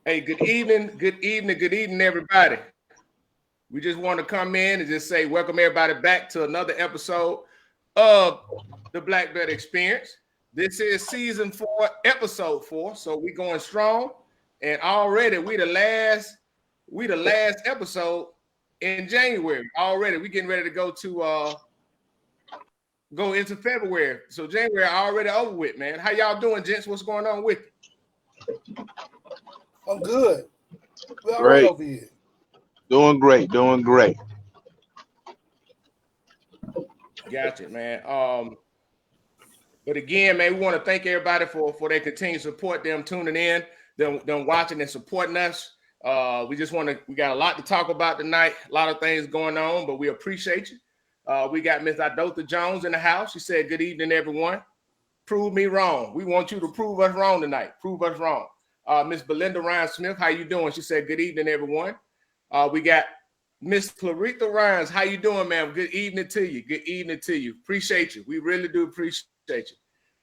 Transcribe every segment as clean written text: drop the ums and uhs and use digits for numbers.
Hey, good evening, everybody. We just want to come in and just say welcome everybody back to another episode of the Black Belt Experience. This is season 4, episode 4. So we going strong, and already we the last episode in January. Already we getting ready to go into February. So January already over with, man. How y'all doing, gents? What's going on with you? I'm good. We're all right Great. over here. Doing great. Gotcha, man. But again, man, we want to thank everybody for their continued support, them tuning in, them watching and supporting us. We got a lot to talk about tonight, a lot of things going on, but we appreciate you. We got Miss Idotha Jones in the house. She said, "Good evening, everyone. Prove me wrong. We want you to prove us wrong tonight. Prove us wrong." Miss Belinda Ryan Smith, how you doing? She said, "Good evening, everyone." We got Miss Claretha Ryans. How you doing, ma'am? Good evening to you. Good evening to you. Appreciate you. We really do appreciate you.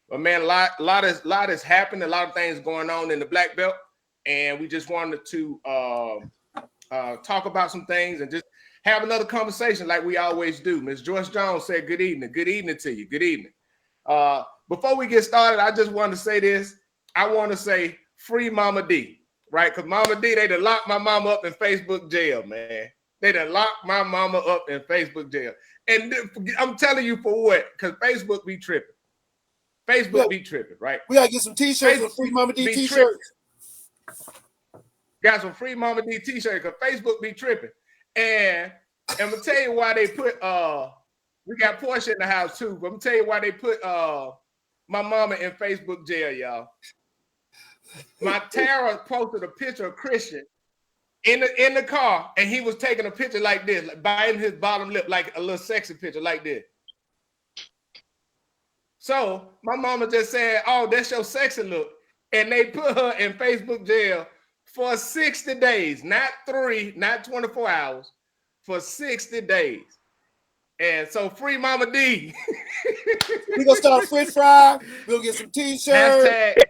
But man, a lot has happened. A lot of things going on in the Black Belt, and we just wanted to talk about some things and just have another conversation like we always do. Miss Joyce Jones said, "Good evening. Good evening to you. Good evening." Before we get started, I just want to say this. I want to say free Mama D, right? Because Mama D, they done locked my mama up in Facebook jail, man. They done locked my mama up in Facebook jail. And I'm telling you for what? Because Facebook be tripping. Facebook be tripping, right? We gotta get some t-shirts and free Mama D t-shirts. Got some free Mama D t-shirts because Facebook be tripping. And I'm gonna tell you why they put we got Portia in the house too, but I'm gonna tell you why they put my mama in Facebook jail, y'all. My Tara posted a picture of Christian in the car, and he was taking a picture like this, like biting his bottom lip, like a little sexy picture like this. So my mama just said, "Oh, that's your sexy look," and they put her in Facebook jail for 60 days, not 3, not 24 hours, for 60 days. And so free Mama D. We're gonna start French fry. We'll get some t-shirts. Hashtag.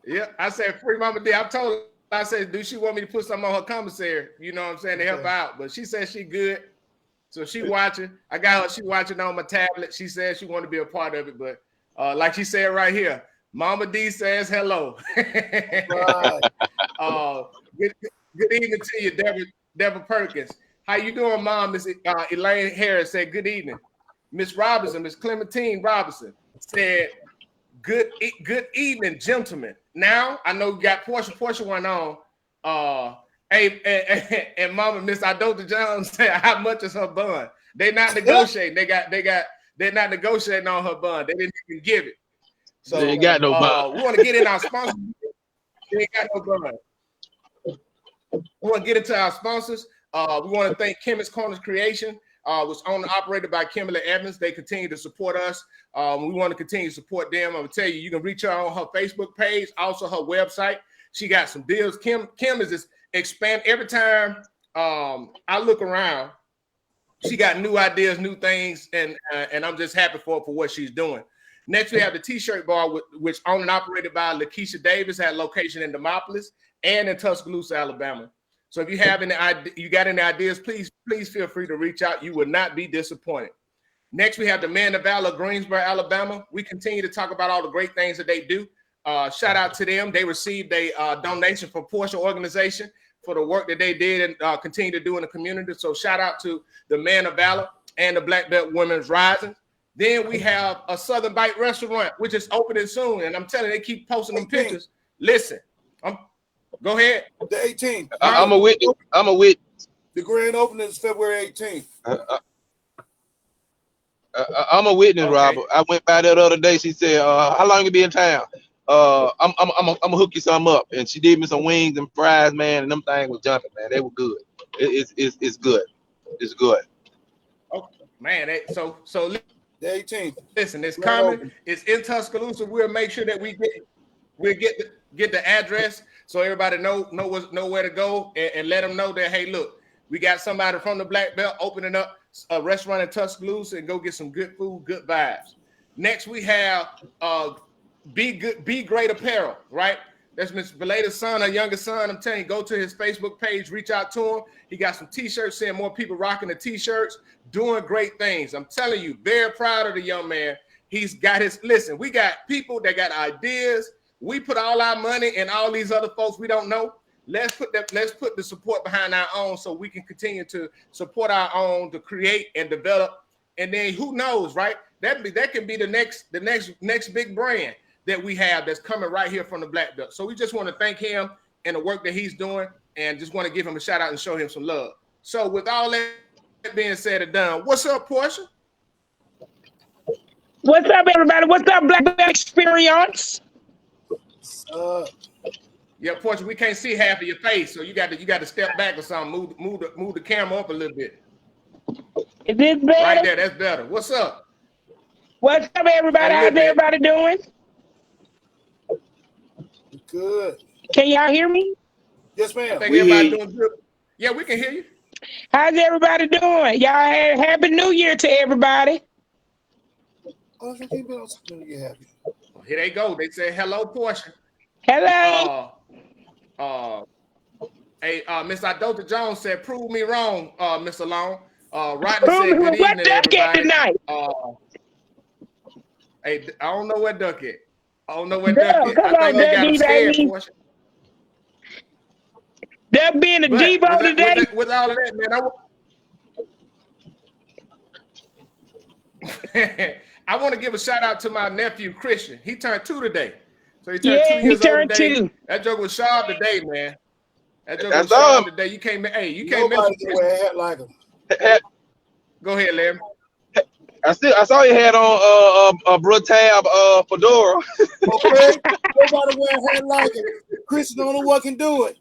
Yeah, I said free Mama D. I said, do she want me to put something on her commissary? You know what I'm saying, to help her out. But she said she good. So she watching. I got her, she watching on my tablet. She said she want to be a part of it. But like she said right here, Mama D says hello. Right. Good evening to you, Deborah Perkins. How you doing, Mom? Miss Elaine Harris said, "Good evening." Miss Robinson, Miss Clementine Robinson said, Good evening, gentlemen. Now I know you got Portia went on. And Mama, Miss Idotha Jones said, "How much is her bond?" They not negotiating. They're not negotiating on her bond. They didn't even give it. So they ain't got no bond. We want to get in our sponsors. They ain't got no bond. We want to get into our sponsors. We want to thank Kim's Corners Creation, was owned and operated by Kimberly Evans. They continue to support us. We want to continue to support them. I'm gonna tell you, you can reach her on her Facebook page, also her website. She got some deals. Kim is just expand every time I look around. She got new ideas, new things, and I'm just happy for what she's doing. Next, we have the T-shirt bar, which owned and operated by Lakeisha Davis, had location in Demopolis and in Tuscaloosa, Alabama. So if you have any ideas, please feel free to reach out. You will not be disappointed. Next, we have the Men of Valor, Greensboro, Alabama. We continue to talk about all the great things that they do. Shout out to them. They received a donation from Portia Organization for the work that they did and continue to do in the community. So shout out to the Men of Valor and the Black Belt Women's Rising. Then we have a Southern Bite restaurant, which is opening soon. And I'm telling you, they keep posting them pictures. Listen, go ahead. The 18th. I'm a witness. The grand opening is February 18th. I'm a witness, Okay. Robert. I went by there the other day. She said, "How long you be in town?" I'm gonna hook you some up, and she did me some wings and fries, man. And them things was jumping, man. They were good. It's good. It's good. Okay, man. So The 18th. listen, it's Grand coming. opening. It's in Tuscaloosa. We'll make sure that we get the address so everybody know where to go and let them know that, hey, look, we got somebody from the Black Belt opening up a restaurant in Tuscaloosa, and go get some good food, good vibes. Next, we have Be Good, Be Great Apparel, right? That's Miss Belated son, her youngest son. I'm telling you, go to his Facebook page, reach out to him. He got some t-shirts, seeing more people rocking the t-shirts, doing great things. I'm telling you, very proud of the young man. He's got his, listen, we got people that got ideas. We put all our money and all these other folks we don't know. Let's put the support behind our own so we can continue to support our own, to create and develop. And then who knows, right? That can be the next big brand that we have that's coming right here from the Black Belt. So we just want to thank him and the work that he's doing, and just want to give him a shout out and show him some love. So with all that being said and done, what's up, Portia? What's up, everybody? What's up, Black Belt Experience? Yeah, Portia, we can't see half of your face, so you got to step back or something. Move the camera up a little bit. Is this better? Right there, that's better. What's up? What's up, everybody? How's everybody doing? Good. Can y'all hear me? Yes, ma'am. I think everybody doing good. Yeah, we can hear you. How's everybody doing? Y'all had Happy New Year to everybody. Oh, you can't be on something you happy. Here they go. They say hello, Portia. Hello. Miss Idota Jones said, "Prove me wrong, Miss Alone." Rodney said, Prove me "Good what evening, duck at everybody." tonight? Hey, I don't know where duck at. I don't know where Duck, duck at. come I think on, they got him Ducky, scared, baby. Portia. Duck being a But Devo today. with all of that, man, I want to give a shout out to my nephew Christian. He turned 2 today, so he turned 2 years old today. 2. That joke was sharp today, man. That joke That's was sharp up. today. You can't miss Nobody can wear a hat like him. Go ahead, Larry. I saw you had on a bro tab fedora. Okay? Nobody wear a hat like him. Chris is the only one can do it.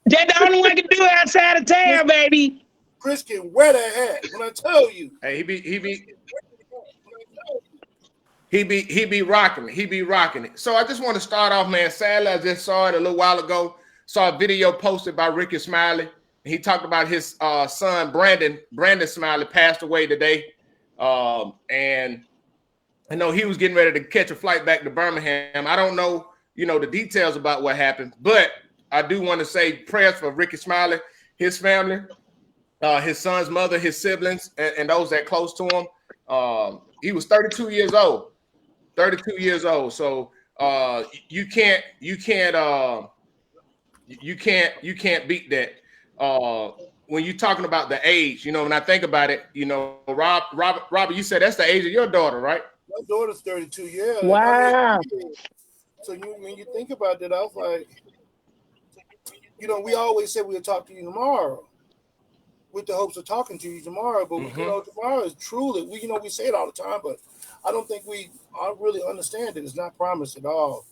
That's the only one can do it outside of town, baby. Chris can wear that hat. When I tell you. Hey, he be rocking it. He be rocking it. So I just want to start off, man. Sadly, I just saw it a little while ago. Saw a video posted by Ricky Smiley. He talked about his son Brandon Smiley passed away today. And I know he was getting ready to catch a flight back to Birmingham. I don't know, the details about what happened, but I do want to say prayers for Ricky Smiley, his family, his son's mother, his siblings, and those that close to him. He was 32 years old. 32 years old. So you can't beat that. When you're talking about the age, when I think about it, Robert, you said that's the age of your daughter, right? My daughter's 32 years. Wow. So when you think about that, I was like, we always say we'll talk to you tomorrow with the hopes of talking to you tomorrow. But tomorrow is truly, we say it all the time, but I don't think I really understand it. It's not promised at all.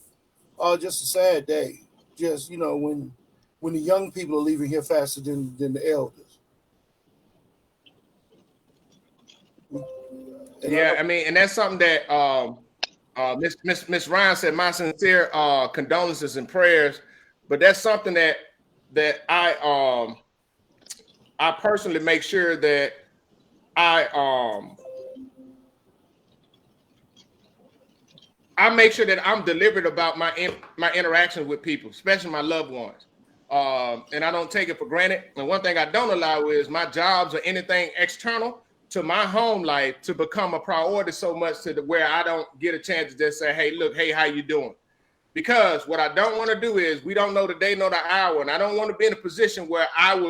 Just a sad day. Just, when the young people are leaving here faster than the elders. And that's something that Miss Ryan said, my sincere condolences and prayers. But that's something that I personally make sure that I make sure that I'm deliberate about my interactions with people, especially my loved ones. And I don't take it for granted. And one thing I don't allow is my jobs or anything external to my home life to become a priority so much to where I don't get a chance to just say, hey, how you doing? Because what I don't want to do is we don't know the day nor the hour, and I don't want to be in a position where I'm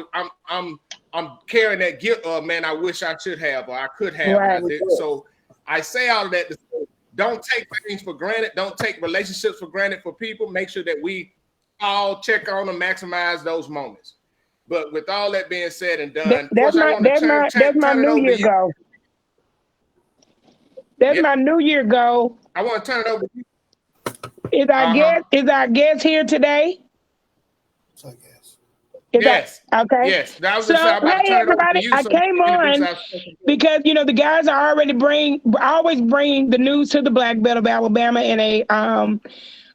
carrying that guilt of, man, I wish I should have or I could have. Right. So I say all of that to say, don't take things for granted. Don't take relationships for granted for people. Make sure that we all check on and maximize those moments. But with all that being said and done, that's my New Year goal. That's my New Year goal. I want to turn it over to you. Is our guest here today? I guess. Yes. Okay. Yes. So, hey, everybody, I came on because, the guys are always bring the news to the Black Belt of Alabama in a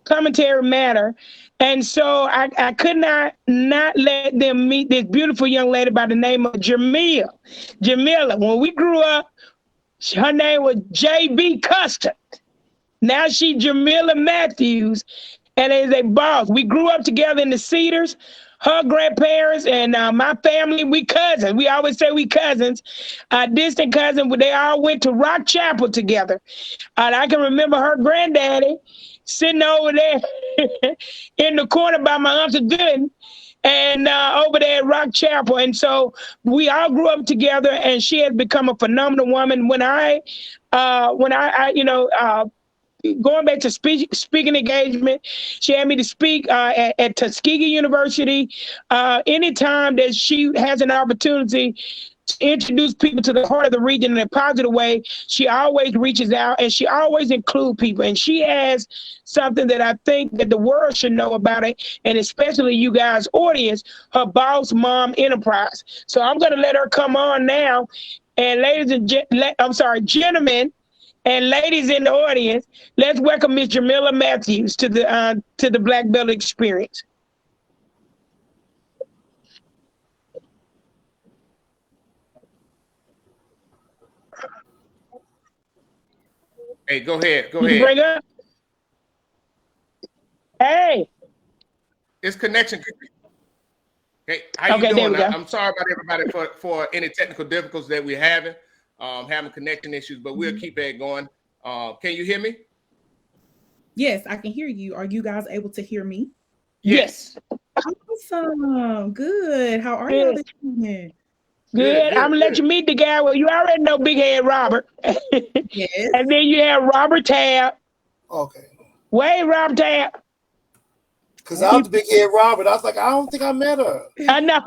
commentary manner. And so I could not let them meet this beautiful young lady by the name of Jamila. Jamila, when we grew up, her name was J.B. Custard. Now she Jamila Matthews and is a boss. We grew up together in the Cedars. Her grandparents and my family, we cousins. We always say we cousins, distant cousins. They all went to Rock Chapel together. And I can remember her granddaddy sitting over there in the corner by my Uncle Gooden and over there at Rock Chapel. And so we all grew up together, and she has become a phenomenal woman. When I going back to speaking engagement, she had me to speak at Tuskegee University. Anytime that she has an opportunity to introduce people to the heart of the region in a positive way, she always reaches out and she always includes people. And she has something that I think that the world should know about it, and especially you guys' audience, her Boss Mom Enterprise. So I'm going to let her come on now. And gentlemen, and ladies in the audience, let's welcome Miss Jamila Matthews to the Black Belt Experience. Hey, go ahead. Bring up. Hey. It's connection. Hey, how you doing? I'm sorry about everybody for any technical difficulties that we're having connection issues, but we'll keep that going. Can you hear me? Yes, I can hear you. Are you guys able to hear me? Yes. Awesome. Good. How are you this evening? Good. I'm gonna let you meet the guy. Well, you already know Big Head Robert. Yes. And then you have Robert Tabb. Okay. Wait, Robert Tabb. Because I was Big Head Robert. I was like, I don't think I met her. I know.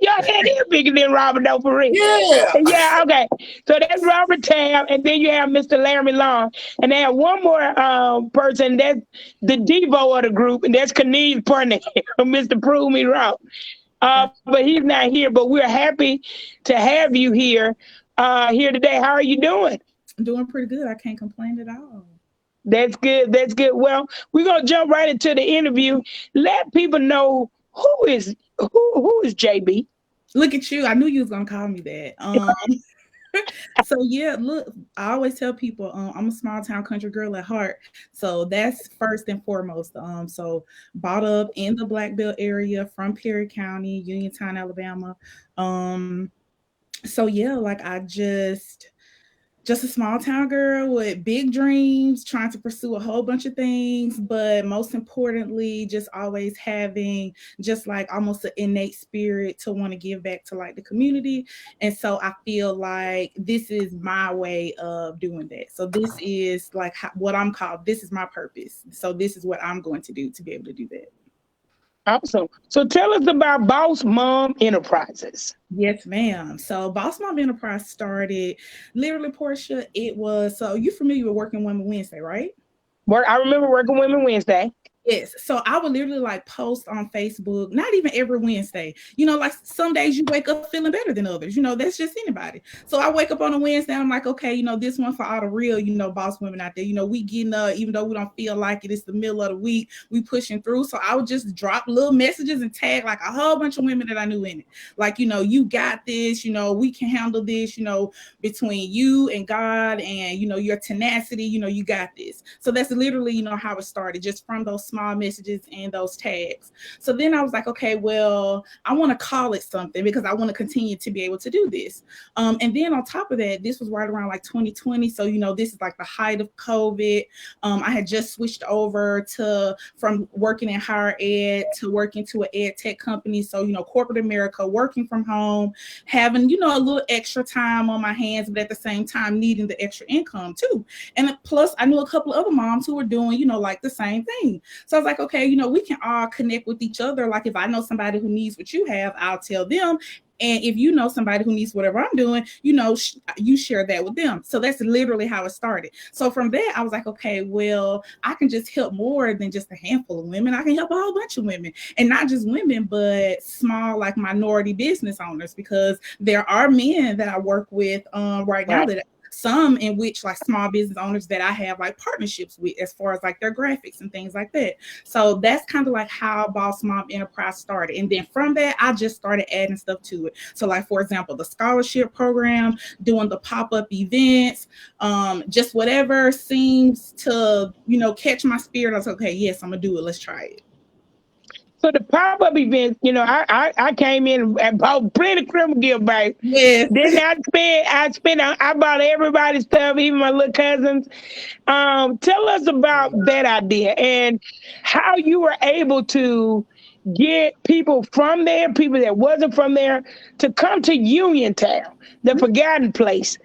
Y'all head is bigger than Robert, though, for real. Yeah. Yeah, okay. So that's Robert Tabb, and then you have Mr. Larry Long. And they have one more person, that's the Devo of the group, and that's Kenise Purnick, Mr. Prove Me Wrong. But he's not here, but we're happy to have you here today. How are you doing? I'm doing pretty good. I can't complain at all. That's good. That's good. Well, we're going to jump right into the interview. Let people know who is JB. Look at you. I knew you was going to call me that. So yeah, look, I always tell people I'm a small town country girl at heart. So that's first and foremost. So brought up in the Black Belt area from Perry County, Uniontown, Alabama. So yeah, like I just a small town girl with big dreams, trying to pursue a whole bunch of things, but most importantly, just always having just like almost an innate spirit to want to give back to like the community. And so I feel like this is my way of doing that. So this is like what I'm called. This is my purpose. So this is what I'm going to do to be able to do that. Awesome. So tell us about Boss Mom Enterprises. Yes, ma'am. So Boss Mom Enterprise started literally, Portia. It was, so you're familiar with Working Women Wednesday, right? I remember Working Women Wednesday. Yes. So I would literally like post on Facebook, not even every Wednesday, like some days you wake up feeling better than others, that's just anybody. So I wake up on a Wednesday, I'm like, okay, this one for all the real, boss women out there, we getting even though we don't feel like it, it's the middle of the week, we pushing through. So I would just drop little messages and tag like a whole bunch of women that I knew in it. Like, you got this, we can handle this, between you and God and, your tenacity, you got this. So that's literally, how it started, just from those small messages and those tags. So then I was like, okay, well, I want to call it something because I want to continue to be able to do this. And then on top of that, this was right around like 2020. So, this is like the height of COVID. I had just switched over from working in higher ed to working to an ed tech company. So, corporate America, working from home, having, a little extra time on my hands, but at the same time needing the extra income too. And plus I knew a couple of other moms who were doing, like the same thing. So I was like, okay, we can all connect with each other. Like if I know somebody who needs what you have, I'll tell them. And if you know somebody who needs whatever I'm doing, you share that with them. So that's literally how it started. So from there, I was like, okay, well, I can just help more than just a handful of women. I can help a whole bunch of women, and not just women, but small, like minority business owners, because there are men that I work with right now that some in which like small business owners that I have like partnerships with as far as like their graphics and things like that. So that's kind of like how Boss Mom Enterprise started. And then from that, I just started adding stuff to it. So like, for example, the scholarship program, doing the pop-up events, just whatever seems to, you know, catch my spirit. I was like, okay, yes, I'm gonna do it. Let's try it. So the pop-up event, you know, I came in and bought plenty of criminal gift bags. Yes. Then I bought everybody's stuff, even my little cousins. Tell us about that idea and how you were able to get people from there, people that wasn't from there, to come to Uniontown, the forgotten place,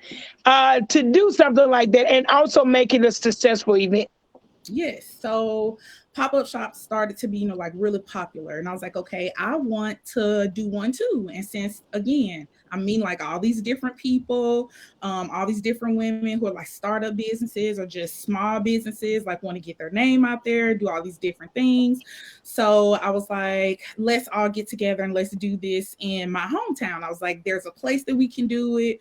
to do something like that and also make it a successful event. Yes. So pop-up shops started to be, you know, like really popular. And I was like, okay, I want to do one too. And since, again, I mean, like all these different people, all these different women who are like startup businesses or just small businesses, like want to get their name out there, do all these different things. So I was like, let's all get together and let's do this in my hometown. I was like, there's a place that we can do it.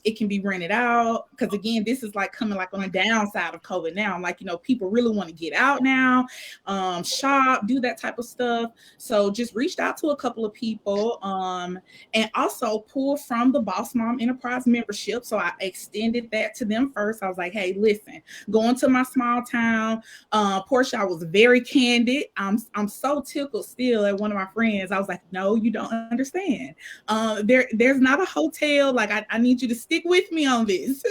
It can be rented out. Because again, this is like coming like on the downside of COVID now. I'm like, you know, people really want to get out now, shop, do that type of stuff. So just reached out to a couple of people, and also pull from the Boss Mom Enterprise membership. So I extended that to them first. I was like, hey, listen, going to my small town. Portia, I was very candid. I'm so tickled still at one of my friends. I was like, no, you don't understand. There's not a hotel. Like, I need you to stick with me on this.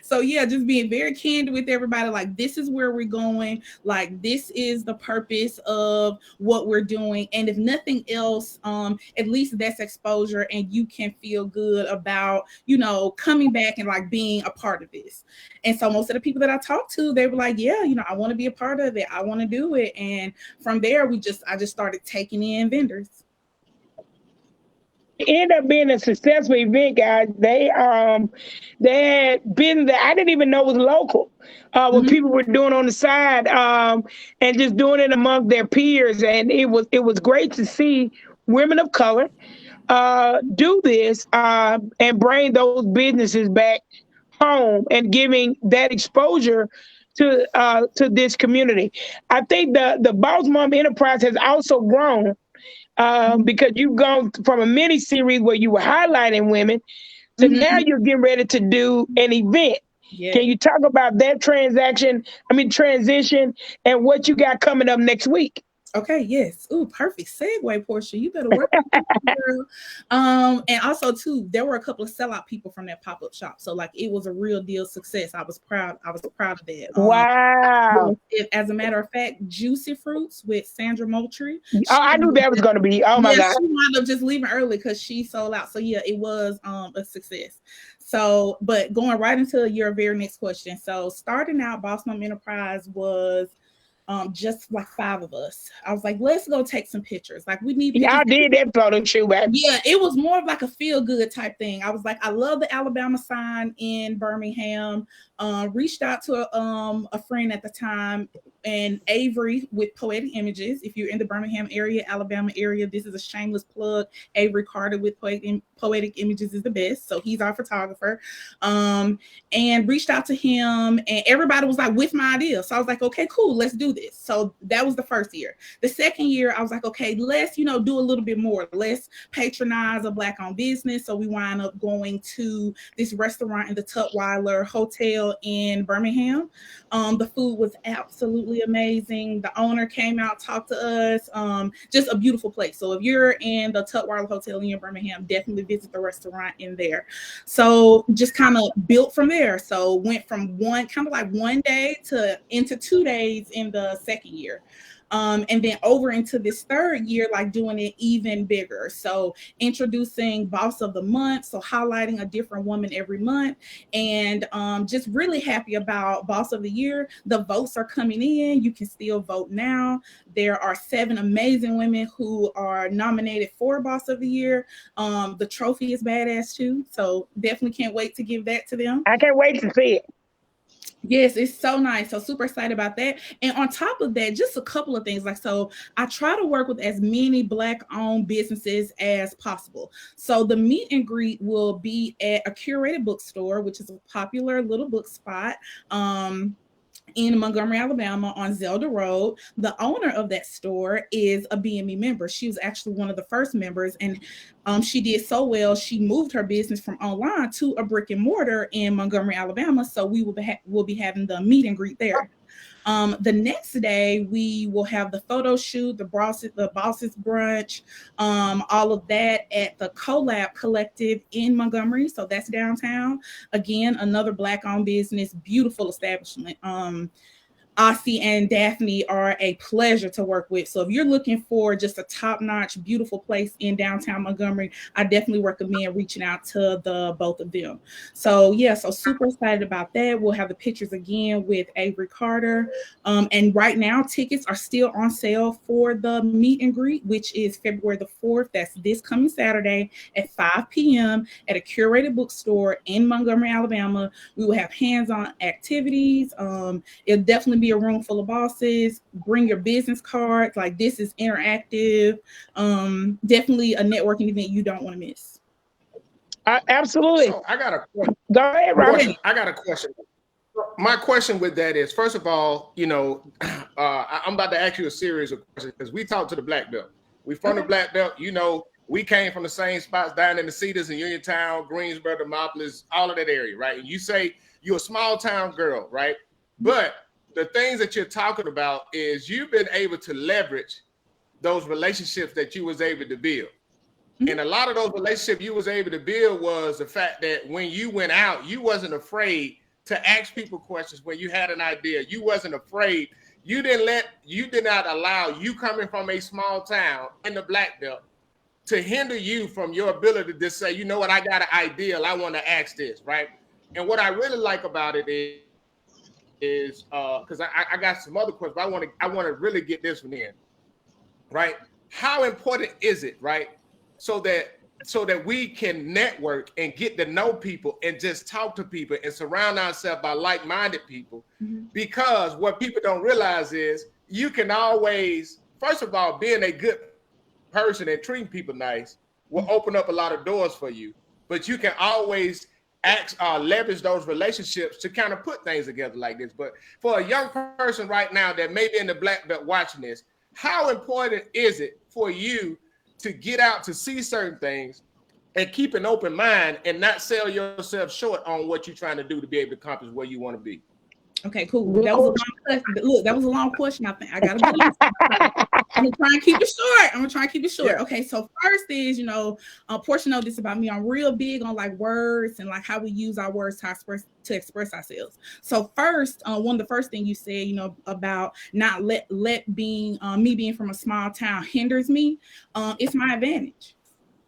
So yeah, just being very candid with everybody. Like, this is where we're going. Like, this is the purpose of what we're doing. And if nothing else, at least that's exposure and you can feel good about, you know, coming back and like being a part of this. And so most of the people that I talked to, they were like, yeah, you know, I want to be a part of it. I want to do it. And from there, I just started taking in vendors. It ended up being a successful event, guys. They had been there. I didn't even know it was local. What people were doing on the side, and just doing it among their peers. And it was great to see women of color do this and bring those businesses back home and giving that exposure to this community. I think the Boss Mom Enterprise has also grown because you've gone from a mini series where you were highlighting women to now you're getting ready to do an event. Yeah. Can you talk about that transition and what you got coming up next week? Okay, yes. Ooh, perfect segue, Portia. You better work with me, girl. And also too, there were a couple of sellout people from that pop-up shop. So like it was a real deal success. I was proud of that. Wow. As a matter of fact, Juicy Fruits with Sandra Moultrie. I knew that was gonna be. Oh my God. She wound up just leaving early because she sold out. So yeah, it was a success. So, but going right into your very next question. So starting out, Boss Mom Enterprise was just like 5 of us. I was like, let's go take some pictures. Like we need pictures. Y'all did that photo shoot, back. Yeah, it was more of like a feel good type thing. I was like, I love the Alabama sign in Birmingham. Reached out to a friend at the time, and Avery with Poetic Images. If you're in the Birmingham area, Alabama area, this is a shameless plug. Avery Carter with Poetic Images is the best. So he's our photographer. And reached out to him, and everybody was like with my idea. So I was like, okay, cool, let's do this. So that was the first year. The second year, I was like, okay, let's, do a little bit more. Let's patronize a Black-owned business. So we wind up going to this restaurant in the Tutwiler Hotel in Birmingham. The food was absolutely amazing. The owner came out, talked to us. Just a beautiful place. So if you're in the Tutwiler Hotel in Birmingham, definitely visit the restaurant in there. So just kind of built from there. So went from one day into 2 days in the second year. And then over into this third year, like doing it even bigger. So introducing Boss of the Month, so highlighting a different woman every month, and just really happy about Boss of the Year. The votes are coming in. You can still vote now. There are 7 amazing women who are nominated for Boss of the Year. The trophy is badass too. So definitely can't wait to give that to them. I can't wait to see it. Yes, it's so nice. So super excited about that. And on top of that, just a couple of things. Like, so I try to work with as many Black-owned businesses as possible. So the meet and greet will be at a curated bookstore, which is a popular little book spot. In Montgomery, Alabama on Zelda Road. The owner of that store is a BME member. She was actually one of the first members, and she did so well, she moved her business from online to a brick and mortar in Montgomery, Alabama. So we will be having the meet and greet there. The next day, we will have the photo shoot, the bosses brunch, all of that at the Collab Collective in Montgomery. So that's downtown. Again, another Black-owned business, beautiful establishment. Ossie and Daphne are a pleasure to work with. So if you're looking for just a top-notch, beautiful place in downtown Montgomery, I definitely recommend reaching out to the both of them. So yeah, so super excited about that. We'll have the pictures again with Avery Carter. And right now, tickets are still on sale for the meet and greet, which is February the 4th. That's this coming Saturday at 5 p.m. at a curated bookstore in Montgomery, Alabama. We will have hands-on activities. It'll definitely be a room full of bosses. Bring your business cards. Like, this is interactive. Definitely a networking event you don't want to miss. Absolutely. So I got a question. Go ahead, Robert. I got a question. My question with that is, first of all, you know, I'm about to ask you a series of questions because we talked to the Black Belt. We from the Black Belt. You know, we came from the same spots down in the Cedars and Uniontown, Greensboro, Demopolis, all of that area, right? And you say you're a small town girl, right? But the things that you're talking about is you've been able to leverage those relationships that you was able to build. Mm-hmm. And a lot of those relationships you was able to build was the fact that when you went out, you wasn't afraid to ask people questions when you had an idea. You wasn't afraid. You did not allow you coming from a small town in the Black Belt to hinder you from your ability to just say, you know what, I got an idea, I want to ask this, right? And what I really like about it is because I got some other questions, but I want to really get this one in, right? How important is it, right? So that we can network and get to know people and just talk to people and surround ourselves by like-minded people. Mm-hmm. Because what people don't realize is you can always, first of all, being a good person and treating people nice will open up a lot of doors for you. But you can always leverage those relationships to kind of put things together like this. But for a young person right now that may be in the Black Belt watching this, how important is it for you to get out to see certain things and keep an open mind and not sell yourself short on what you're trying to do to be able to accomplish where you want to be? Okay, cool. That was a long question. Look, that was a long question. I think I gotta be honest. I'm gonna try and keep it short. Yeah. Okay, so first is, you know, Portia knows this about me. I'm real big on like words and like how we use our words to express ourselves. So first, one of the first things you said, you know, about not let being me being from a small town hinders me. It's my advantage.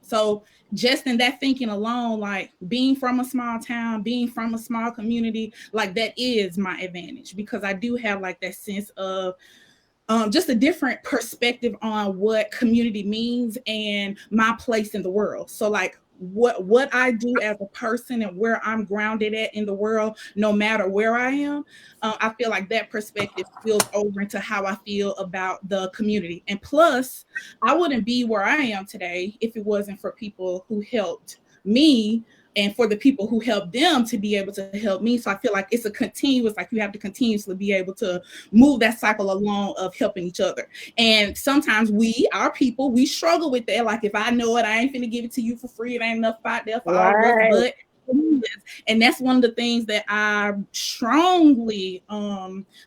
So just in that thinking alone, like being from a small town, being from a small community, like that is my advantage because I do have like that sense of just a different perspective on what community means and my place in the world. So like what I do as a person and where I'm grounded at in the world, no matter where I am, I feel like that perspective spills over into how I feel about the community. And plus, I wouldn't be where I am today if it wasn't for people who helped me and for the people who helped them to be able to help me. So I feel like it's a continuous, like you have to continuously be able to move that cycle along of helping each other. And sometimes our people, we struggle with that. Like if I know it, I ain't finna give it to you for free. It ain't enough out there for all of us, but and that's one of the things that I strongly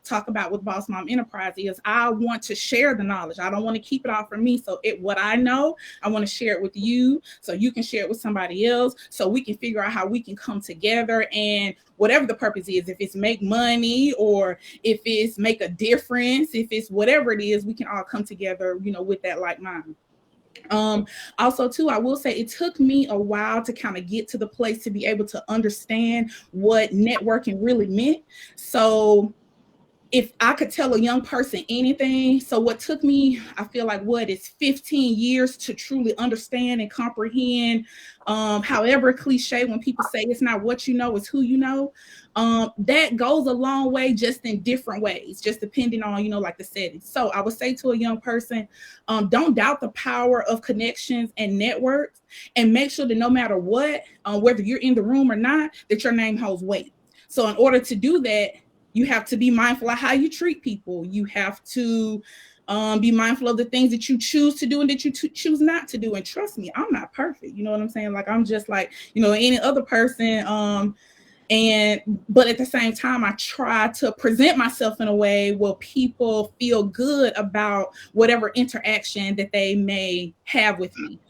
talk about with Boss Mom Enterprise is I want to share the knowledge. I don't want to keep it all for me. So what I know, I want to share it with you so you can share it with somebody else so we can figure out how we can come together and whatever the purpose is, if it's make money or if it's make a difference, if it's whatever it is, we can all come together, you know, with that like mind. Also too, I will say it took me a while to kind of get to the place to be able to understand what networking really meant. So if I could tell a young person anything, so what took me, I feel like is 15 years to truly understand and comprehend, however cliche when people say it's not what you know, it's who you know. That goes a long way, just in different ways, just depending on, like the setting. So I would say to a young person, don't doubt the power of connections and networks, and make sure that no matter what, whether you're in the room or not, that your name holds weight. So in order to do that, you have to be mindful of how you treat people. You have to be mindful of the things that you choose to do and that you choose not to do. And trust me, I'm not perfect. You know what I'm saying? Like, I'm just like, any other person. But at the same time, I try to present myself in a way where people feel good about whatever interaction that they may have with me.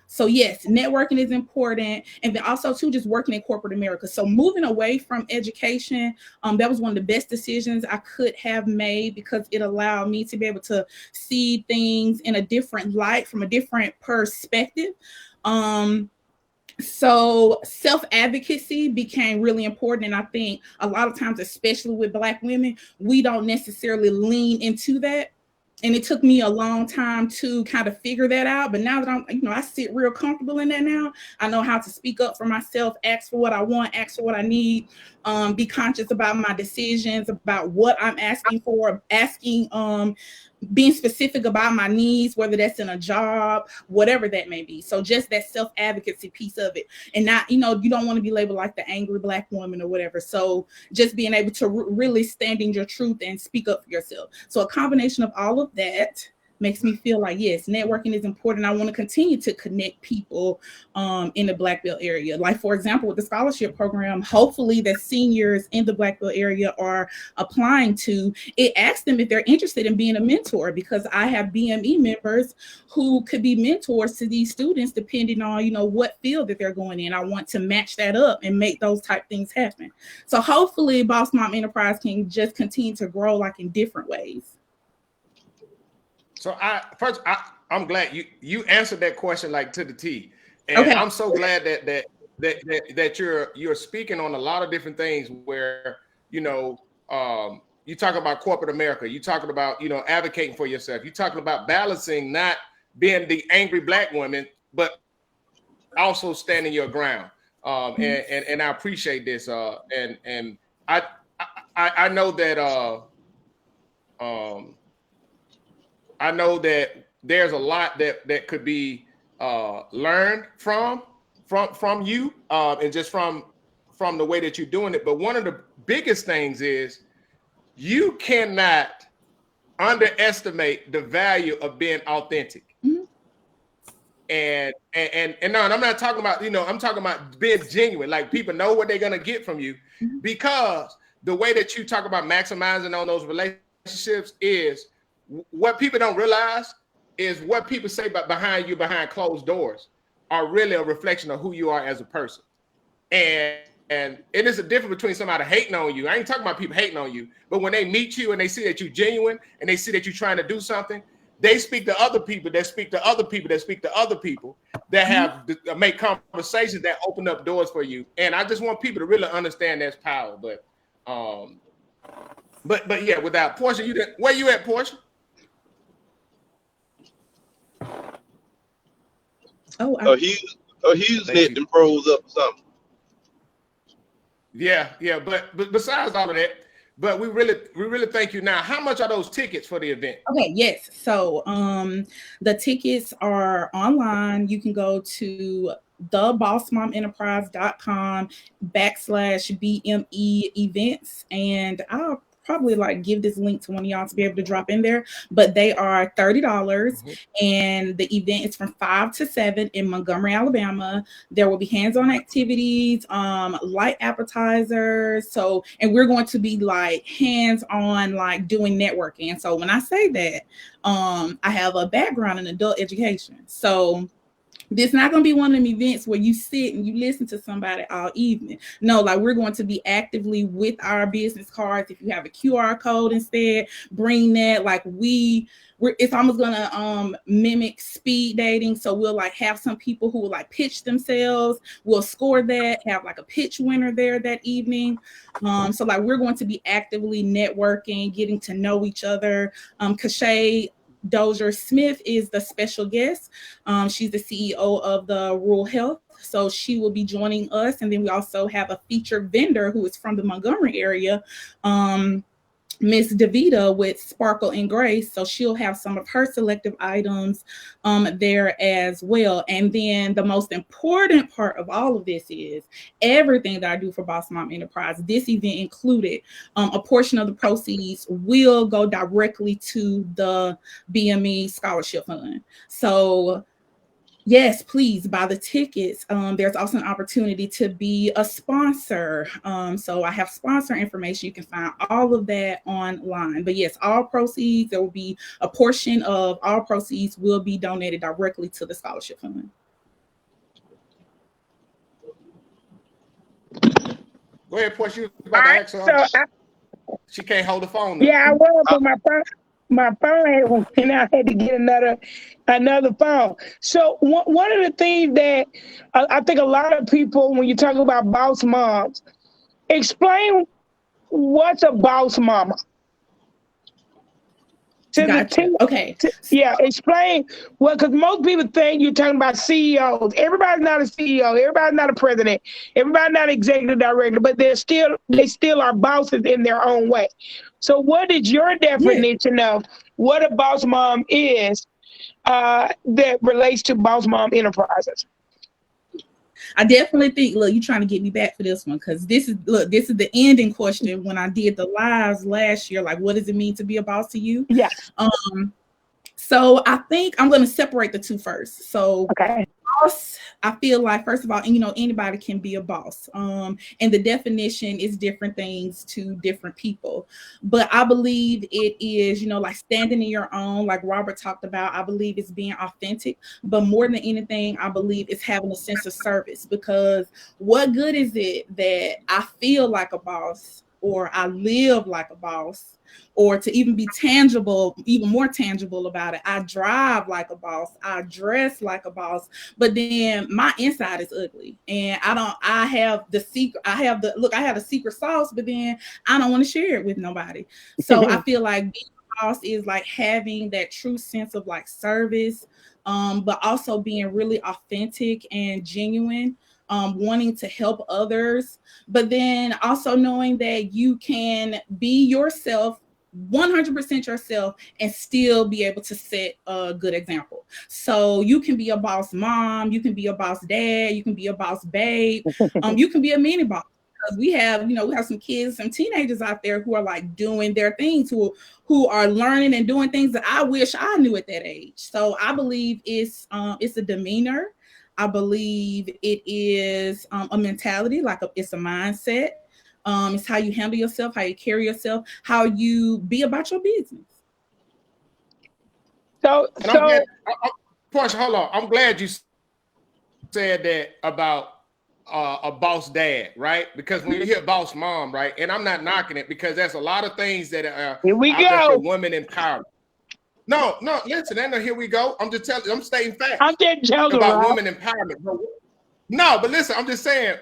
So yes, networking is important. And then also too, just working in corporate America. So moving away from education, that was one of the best decisions I could have made, because it allowed me to be able to see things in a different light, from a different perspective. So self-advocacy became really important. And I think a lot of times, especially with Black women, we don't necessarily lean into that. And it took me a long time to kind of figure that out. But now that I sit real comfortable in that now. I know how to speak up for myself, ask for what I want, ask for what I need, be conscious about my decisions, about what I'm asking for, being specific about my needs, whether that's in a job, whatever that may be. So just that self-advocacy piece of it. And not, you don't want to be labeled like the angry Black woman or whatever. So just being able to really stand in your truth and speak up for yourself. So a combination of all of that makes me feel like, yes, networking is important. I want to continue to connect people in the Black Belt area. Like, for example, with the scholarship program, hopefully that seniors in the Black Belt area are applying to, it asks them if they're interested in being a mentor, because I have BME members who could be mentors to these students depending on, what field that they're going in. I want to match that up and make those type things happen. So hopefully Boss Mom Enterprise can just continue to grow, like, in different ways. So I'm glad you answered that question like to the T, and okay. I'm so glad that you're speaking on a lot of different things where you talk about corporate America, you talking about advocating for yourself, you talking about balancing, not being the angry Black woman, but also standing your ground. And I appreciate this. And I know that I know that there's a lot that could be learned from you, and just from the way that you're doing it. But one of the biggest things is you cannot underestimate the value of being authentic. Mm-hmm. And no, and I'm not talking about, I'm talking about being genuine. Like, people know what they're gonna get from you, mm-hmm. because the way that you talk about maximizing on those relationships is, what people don't realize is what people say behind you, behind closed doors, are really a reflection of who you are as a person. And it is a difference between somebody hating on you. I ain't talking about people hating on you, but when they meet you and they see that you're genuine and they see that you're trying to do something, they speak to other people that speak to other people that speak to other people that have make conversations that open up doors for you. And I just want people to really understand that's power. But yeah, without Portia, where you at, Portia? Hughes net them froze up or something. Yeah, but besides all of that, but we really thank you. Now, how much are those tickets for the event? Okay, yes. So the tickets are online. You can go to thebossmomenterprise.com/BME events, and I'll probably give this link to one of y'all to be able to drop in there, but they are $30, mm-hmm. and the event is from 5 to 7 in Montgomery, Alabama. There will be hands-on activities, light appetizers. So, and we're going to be hands-on, doing networking. And so when I say that, I have a background in adult education. So This not going to be one of them events where you sit and you listen to somebody all evening. No, like we're going to be actively with our business cards. If you have a QR code instead, bring that. Like it's almost going to mimic speed dating. So we'll like have some people who will like pitch themselves. We'll score that, have like a pitch winner there that evening. So like we're going to be actively networking, getting to know each other. Kashay Dozier Smith is the special guest. She's the CEO of the Rural Health. So she will be joining us. And then we also have a featured vendor who is from the Montgomery area, Miss DeVita with Sparkle and Grace. So she'll have some of her selective items there as well. And then the most important part of all of this is everything that I do for Boss Mom Enterprise, this event included, a portion of the proceeds will go directly to the BME Scholarship Fund. So yes, please buy the tickets. There's also an opportunity to be a sponsor. So I have sponsor information. You can find all of that online. But yes, all proceeds, there will be a portion of all proceeds will be donated directly to the scholarship fund. Go ahead, Portia. You was about to ask her. She can't hold the phone now. Yeah, I was, but my phone and I had to get another phone. So one of the things that I think a lot of people, when you talk about boss moms, explain what's a boss mama. Gotcha. Okay. Explain because most people think you're talking about CEOs. Everybody's not a CEO. Everybody's not a president. Everybody's not an executive director, but they still are bosses in their own way. So what is your definition of what a boss mom is that relates to Boss Mom Enterprises? I definitely think, look, you're trying to get me back for this one because this is the ending question when I did the lives last year. Like, what does it mean to be a boss to you? Yeah. So I think I'm going to separate the two first. So boss, I feel like, first of all, anybody can be a boss. And the definition is different things to different people. But I believe it is, like standing in your own, like Robert talked about. I believe it's being authentic. But more than anything, I believe it's having a sense of service, because what good is it that I feel like a boss or I live like a boss, or to even be tangible, even more tangible about it, I drive like a boss, I dress like a boss, but then my inside is ugly. And I have a secret sauce, but then I don't want to share it with nobody. So I feel like being a boss is like having that true sense of like service, but also being really authentic and genuine. Wanting to help others, but then also knowing that you can be yourself, 100% yourself, and still be able to set a good example. So you can be a boss mom, you can be a boss dad, you can be a boss babe, you can be a mini boss. Because we have some kids, some teenagers out there who are like doing their things, who are learning and doing things that I wish I knew at that age. So I believe it's a demeanor. I believe it is a mentality, it's a mindset. It's how you handle yourself, how you carry yourself, how you be about your business. Portia, hold on. I'm glad you said that about a boss dad, right? Because when you hear boss mom, right, and I'm not knocking it, because there's a lot of things that are here we out go there for women empowerment. No, listen, here we go. I'm stating facts. I'm just joking about women empowerment. No, but listen, I'm just saying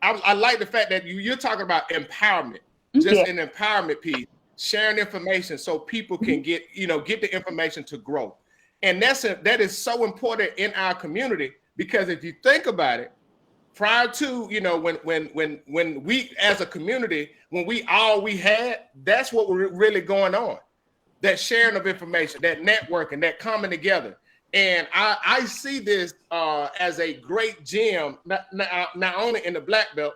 I like the fact that you're talking about empowerment, just an empowerment piece, sharing information so people can get the information to grow. And that is so important in our community, because if you think about it, prior to, when we as a community, when we had, that's what we're really going on. That sharing of information, that networking, that coming together. And I see this as a great gem, not only in the Black Belt,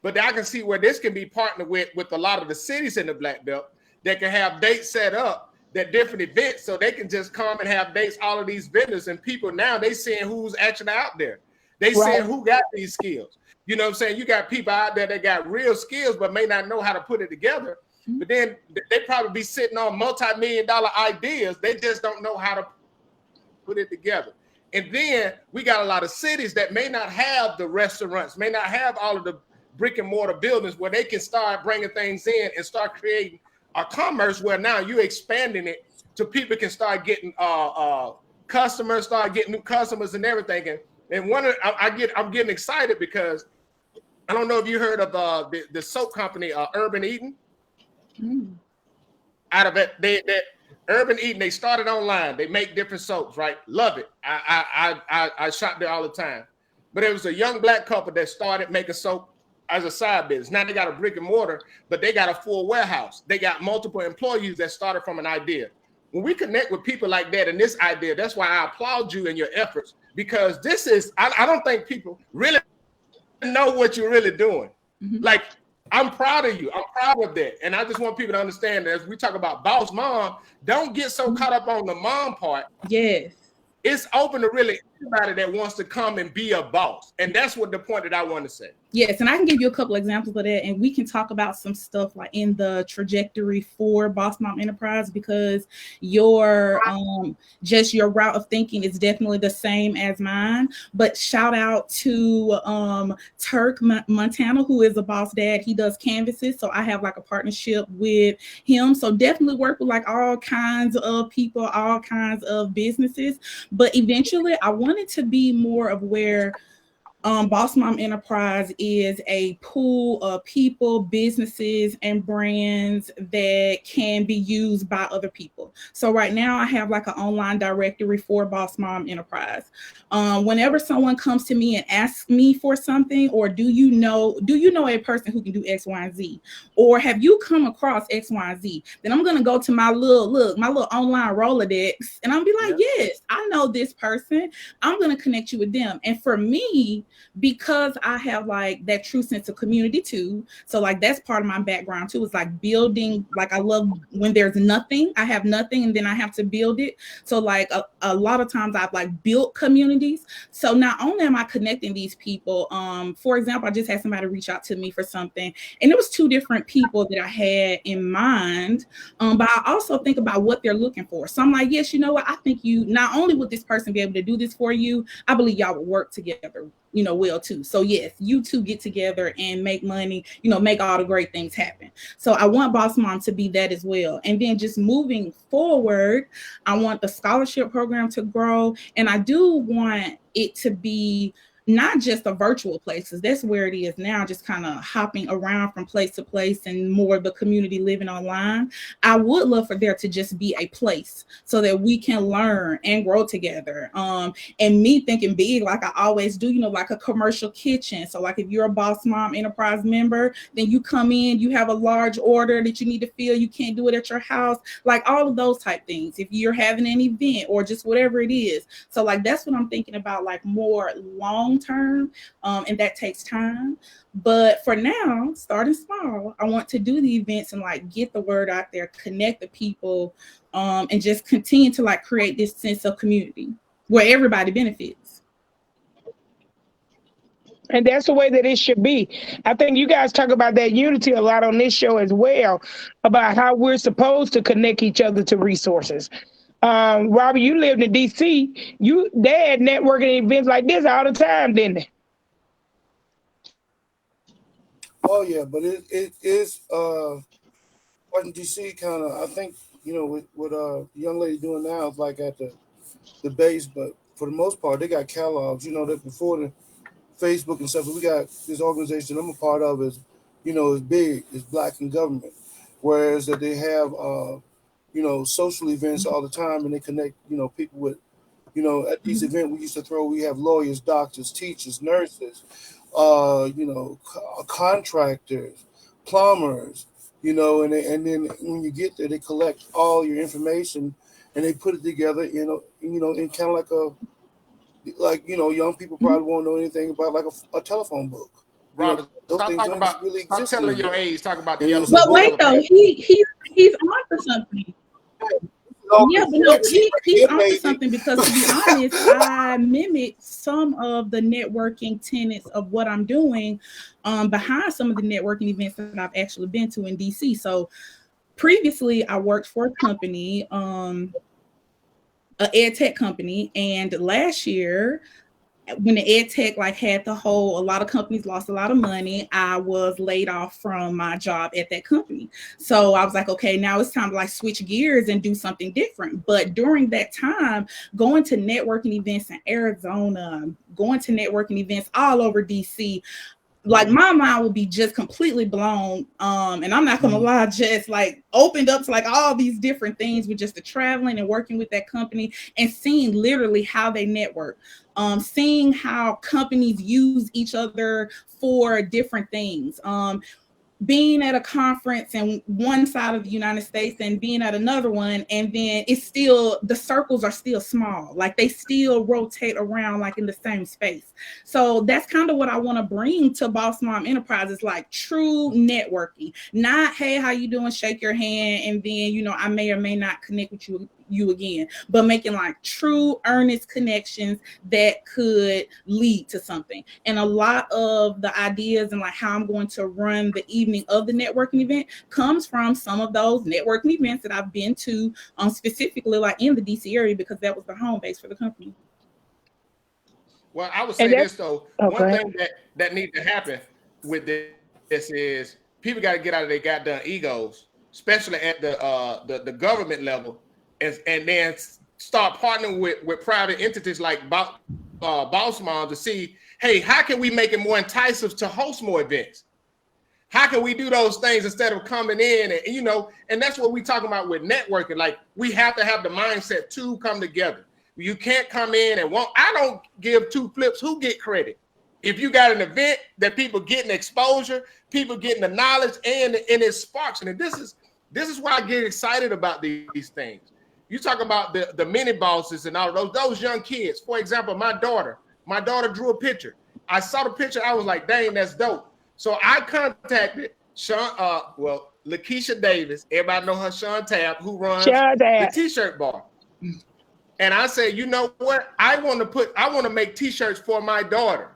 but I can see where this can be partnered with a lot of the cities in the Black Belt that can have dates set up, that different events, so they can just come and have dates, all of these vendors, and people now, they seeing who's actually out there. They seeing who got these skills. You know what I'm saying? You got people out there that got real skills, but may not know how to put it together. But then they probably be sitting on multi-million-dollar ideas. They just don't know how to put it together. And then we got a lot of cities that may not have the restaurants, may not have all of the brick and mortar buildings where they can start bringing things in and start creating a commerce where now you're expanding it to people can start getting customers, start getting new customers and everything. And I'm getting excited because I don't know if you heard of the soap company Urban Eden. Out of it, they Urban Eden, they started online. They make different soaps, right? Love it. I shop there all the time. But it was a young black couple that started making soap as a side business. Now they got a brick and mortar, but they got a full warehouse. They got multiple employees that started from an idea. When we connect with people like that and this idea, that's why I applaud you in your efforts, because this is, I don't think people really know what you're really doing. Like, I'm proud of you. I'm proud of that. And I just want people to understand that as we talk about boss mom, don't get so caught up on the mom part. Yes. It's open to really anybody that wants to come and be a boss. And that's what the point that I want to say. Yes, and I can give you a couple examples of that, and we can talk about some stuff like in the trajectory for Boss Mom Enterprise, because your just your route of thinking is definitely the same as mine. But shout out to Turk Montana, who is a boss dad. He does canvases, so I have like a partnership with him. So definitely work with like all kinds of people, all kinds of businesses. But eventually, I wanted to be more of where Boss Mom Enterprise is a pool of people, businesses, and brands that can be used by other people. So right now I have like an online directory for Boss Mom Enterprise. Whenever someone comes to me and asks me for something, or do you know a person who can do X, Y, and Z, or have you come across X, Y, and Z, then I'm gonna go to my little online Rolodex, and I'm gonna be like, yes, I know this person. I'm gonna connect you with them. And for me, because I have like that true sense of community too, so like that's part of my background too, is like building. Like I love when there's nothing, I have nothing, and then I have to build it. So like a lot of times I've like built communities. So not only am I connecting these people, for example, I just had somebody reach out to me for something, and it was two different people that I had in mind, but I also think about what they're looking for. So I'm like, yes, you know what, I think you, not only would this person be able to do this for you, I believe y'all would work together, you know, well too. So yes, you two get together and make money, you know, make all the great things happen. So I want Boss Mom to be that as well. And then just moving forward, I want the scholarship program to grow, and I do want it to be not just a virtual place, because that's where it is now, just kind of hopping around from place to place and more of the community living online. I would love for there to just be a place so that we can learn and grow together. And me thinking big, like I always do, you know, like a commercial kitchen. So like if you're a Boss Mom Enterprise member, then you come in, you have a large order that you need to fill, you can't do it at your house, like all of those type things. If you're having an event or just whatever it is. So like that's what I'm thinking about, like more long term, and that takes time. But for now, starting small, I want to do the events and like get the word out there, connect the people, and just continue to like create this sense of community where everybody benefits. And that's the way that it should be. I think you guys talk about that unity a lot on this show as well, about how we're supposed to connect each other to resources. Robbie, you lived in DC. They had networking events like this all the time, didn't they? Oh yeah, but it is Washington DC kind of, I think, you know, what the young lady doing now is like at the base, but for the most part they got catalogs, you know, that before the Facebook and stuff. We got this organization I'm a part of is, you know, is big, it's Black in Government, whereas that they have you know, social events all the time, and they connect, you know, people with, you know, at these events we used to throw, we have lawyers, doctors, teachers, nurses, you know, contractors, plumbers, you know, and then when you get there, they collect all your information and they put it together, you know, in kind of like you know, young people probably won't know anything about like a telephone book. Robert, those things don't really stop exist telling anymore. your age. Talk about the yellow. But wait though, he's on to something. Yeah, but no, he's onto something, because to be honest, I mimic some of the networking tenets of what I'm doing behind some of the networking events that I've actually been to in DC. So previously I worked for a company ed tech company, and last year, when the ed tech like had a lot of companies lost a lot of money, I was laid off from my job at that company. So I was like, okay, now it's time to like switch gears and do something different. But during that time, going to networking events in Arizona, going to networking events all over DC, like my mind will be just completely blown. And I'm not gonna lie, just like opened up to like all these different things with just the traveling and working with that company and seeing literally how they network, seeing how companies use each other for different things. Being at a conference in one side of the United States and being at another one, and then it's still, the circles are still small, like they still rotate around like in the same space. So that's kind of what I want to bring to Boss Mom Enterprises, like true networking, not, hey, how you doing, shake your hand, and then, you know, I may or may not connect with you again, but making like true earnest connections that could lead to something. And a lot of the ideas and like how I'm going to run the evening of the networking event comes from some of those networking events that I've been to, specifically like in the DC area, because that was the home base for the company. Well, I would say this though, one thing that needs to happen with this is people got to get out of their goddamn egos, especially at the government level, and then start partnering with private entities like Boss Mom to see, hey, how can we make it more enticing to host more events? How can we do those things instead of coming in and, you know, and that's what we talking about with networking. Like, we have to have the mindset to come together. You can't come in and I don't give two flips who get credit. If you got an event that people getting exposure, people getting the knowledge, and it sparks. And this is why I get excited about these things. You talk about the mini bosses and all those young kids. For example, my daughter drew a picture. I saw the picture. I was like, dang, that's dope. So I contacted Lakeisha Davis. Everybody know her, Sean Tab, who runs the T-shirt bar. And I said, you know what? I want to make T-shirts for my daughter,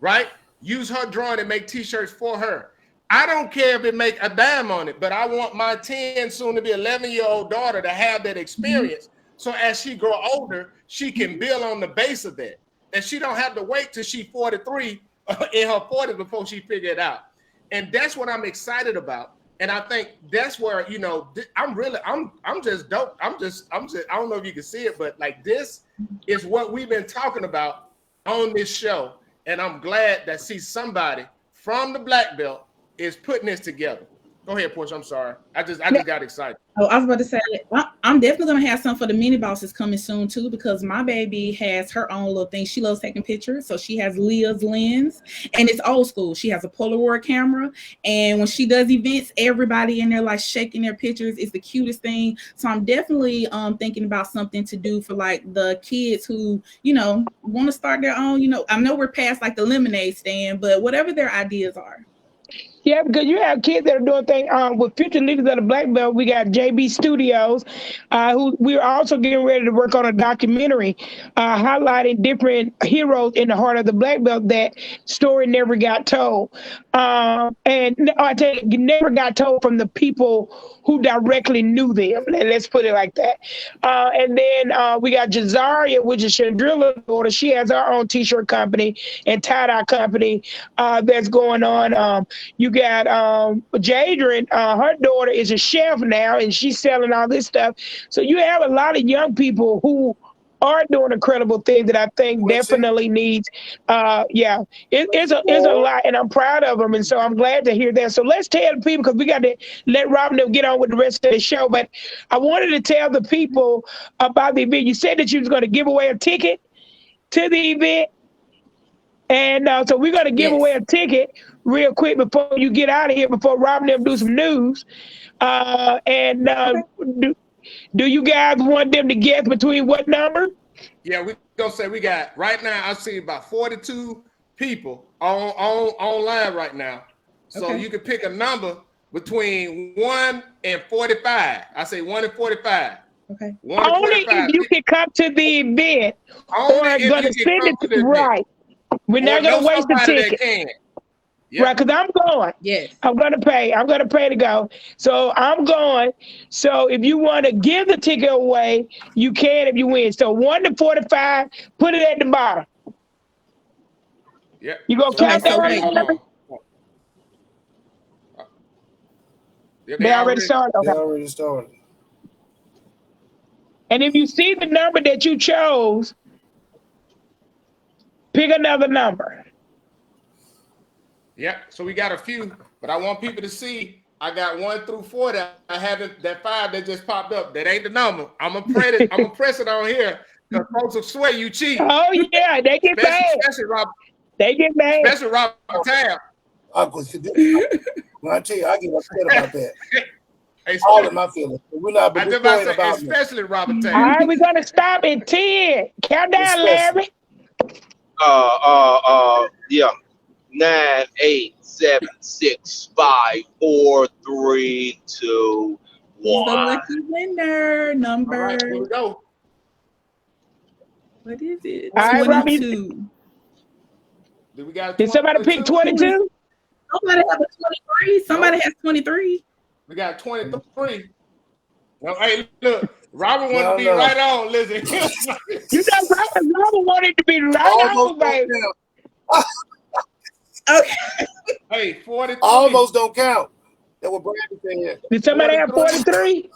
right? Use her drawing and make T-shirts for her. I don't care if it make a dime on it, but I want my 10, soon to be 11-year-old daughter to have that experience. So as she grow older, she can build on the base of that. And she don't have to wait till she 43 in her 40s before she figure it out. And that's what I'm excited about. And I think that's where, you know, I'm just dope. I'm just, I don't know if you can see it, but like this is what we've been talking about on this show. And I'm glad that somebody from the Black Belt is putting this together. Go ahead, Portia. I'm sorry. I just got excited. Oh, I was about to say, I'm definitely going to have some for the mini bosses coming soon too, because my baby has her own little thing. She loves taking pictures. So she has Leah's lens, and it's old school. She has a Polaroid camera. And when she does events, everybody in there like shaking their pictures. It's the cutest thing. So I'm definitely thinking about something to do for like the kids who, you know, want to start their own, you know, I know we're past like the lemonade stand, but whatever their ideas are. Yeah, because you have kids that are doing things with future leaders of the Black Belt. We got JB Studios, who we're also getting ready to work on a documentary highlighting different heroes in the heart of the Black Belt that story never got told. And I tell you, never got told from the people who directly knew them. Let's put it like that. And then we got Jazaria, which is Chandrilla's daughter. She has her own t-shirt company and tie-dye company that's going on. You got Jadrin, her daughter is a chef now, and she's selling all this stuff. So you have a lot of young people who are doing incredible things that I think definitely needs. It's a lot, and I'm proud of them, and so I'm glad to hear that. So let's tell the people, because we got to let Robin get on with the rest of the show. But I wanted to tell the people about the event. You said that you was going to give away a ticket to the event, and so we're going to give away a ticket real quick before you get out of here, before Robin do some news. Do you guys want them to guess between what number? Yeah, we're gonna say we got right now. I see about 42 people online right now. So you can pick a number between 1 and 45. I say 1 and 45. Okay. Only if you can come to the event. Only if you can come to the event. Right. We're not gonna waste the ticket. Yep. Right, because I'm going. Yes. I'm gonna pay to go. So I'm going. So if you want to give the ticket away, you can if you win. So 1 to 45, put it at the bottom. Yep. You gonna count so down? wait. Yeah, They already started. They Okay. already started. And if you see the number that you chose, pick another number. Yep. So we got a few, but I want people to see. I got 1 through 4 that I haven't. That 5 that just popped up. That ain't the number. I'm gonna press it on here. The folks will swear you cheat. Oh yeah, they get mad. Especially Robert. They get mad. Especially Robert Tab. When I tell you, I get upset about that. All in my feelings. We're not. I just about to say, especially Robert Tab. All right, we're gonna stop at 10. Count down, Larry. Yeah. 9, 8, 7, 6, 5, 4, 3, 2, 1. The lucky winner number. All right, here we go. What is it? All right, 22. Do we got? Did somebody pick 22? Somebody have a 23. Somebody has 23. We got 23. No, hey, look, Robert wanted to be right on, Lizzie. You know, Robert wanted to be right on, baby. Okay. Hey, 43. Almost don't count. That what Brandon said. Did somebody have 43?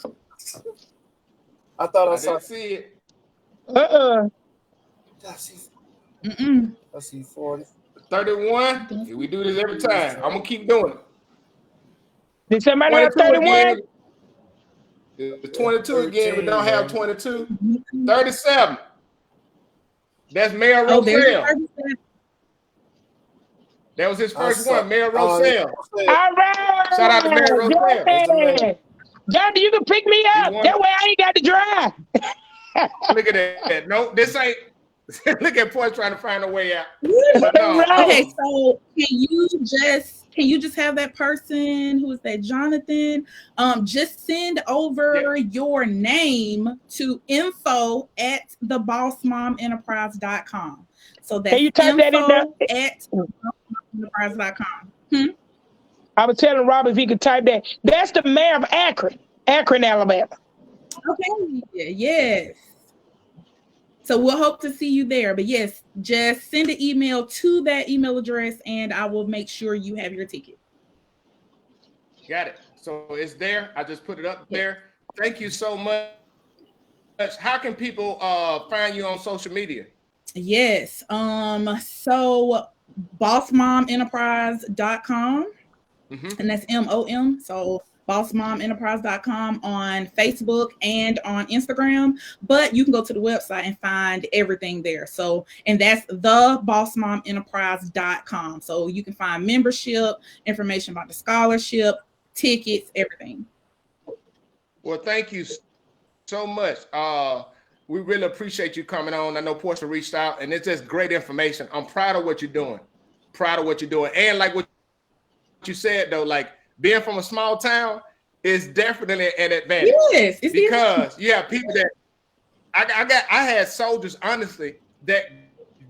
I thought I I saw. didn't see it. I see 40. 31. We do this every time. I'm gonna keep doing it. Did somebody have 31? The 22 again. We don't have 22. 37. That's Mayor Roselle. That was his first one, Mayor Roselle. All right. Shout out to Mayor Roselle. Johnny, you can pick me up. That way I ain't got to drive. Look at that. No, this ain't. Look at Poise trying to find a way out. Okay, so can you just have that person who is that Jonathan? Just send over your name to info@thebossmomenterprise.com. So that's info@thebossmomenterprise.com. I was telling Rob if he could type that. That's the mayor of Akron, Alabama. Okay. Yes. So we'll hope to see you there. But yes, just send an email to that email address and I will make sure you have your ticket. Got it. So it's there. I just put it up there. Thank you so much. How can people find you on social media? Yes. So bossmomenterprise.com. And that's MOM. So bossmomenterprise.com on Facebook and on Instagram, but you can go to the website and find everything there. So, and that's thebossmomenterprise.com. So you can find membership, information about the scholarship, tickets, everything. Well, thank you so much. We really appreciate you coming on. I know Portia reached out and it's just great information. I'm proud of what you're doing. And like what you said though, like being from a small town is definitely an advantage. Yes, it's because you have people that I had soldiers, honestly, that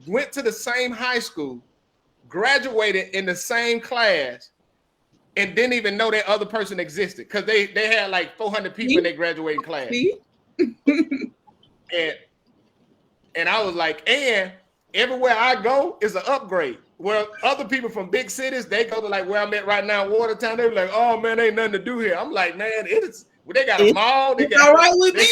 went to the same high school, graduated in the same class, and didn't even know that other person existed because they had like 400 people in their graduating class. And I was like, and everywhere I go is an upgrade. Well, other people from big cities, they go to like where I'm at right now, Watertown. They were like, "Oh man, ain't nothing to do here." I'm like, "Man, it's." Well, they got a mall. They got all right with me.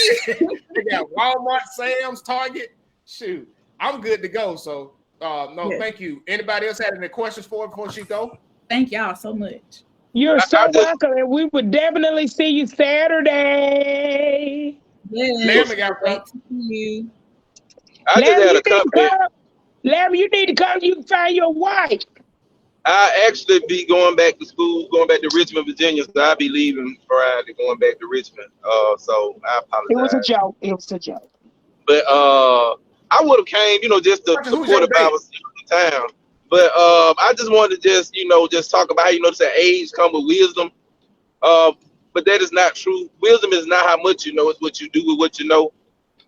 They got Walmart, Sam's, Target. Shoot, I'm good to go. So, thank you. Anybody else had any questions for her before she go? Thank y'all so much. You're so welcome, and we would definitely see you Saturday. Yes. Larry, Wait to see you. I just had a comment. Larry, you need to come. You can find your wife. I actually be going back to school, going back to Richmond, Virginia. So I'll be leaving Friday, going back to Richmond. So I apologize. It was a joke. But I would have came, just to support if I was in town. But I just wanted to just talk about how that age come with wisdom. But that is not true. Wisdom is not how much you know; it's what you do with what you know.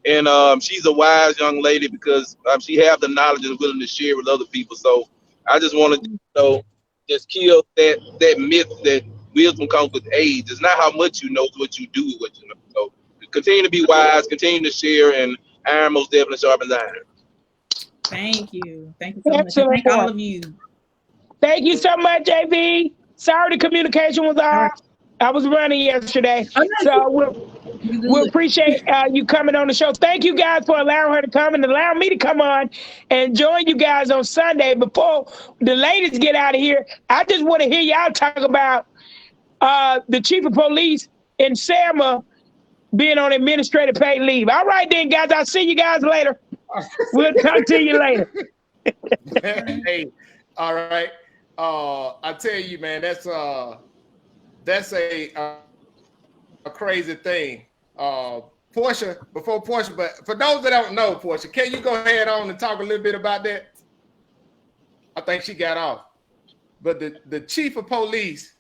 And she's a wise young lady because she have the knowledge and is willing to share with other people. So I just wanted to just kill that myth that wisdom comes with age. It's not how much you know, it's what you do with what you know. So continue to be wise, continue to share, and iron most definitely sharpens iron. Thank you so much. Excellent Thank point. all of you. Thank you so much, JB. Sorry the communication was off. I was running yesterday. So we appreciate you coming on the show. Thank you guys for allowing her to come and allowing me to come on and join you guys on Sunday. Before the ladies get out of here, I just want to hear y'all talk about the chief of police in Selma being on administrative paid leave. All right then, guys. I'll see you guys later. We'll talk to you later. Hey, all right. I tell you, man, that's a crazy thing. Portia, but for those that don't know, Portia, can you go ahead on and talk a little bit about that? I think she got off. But the chief of police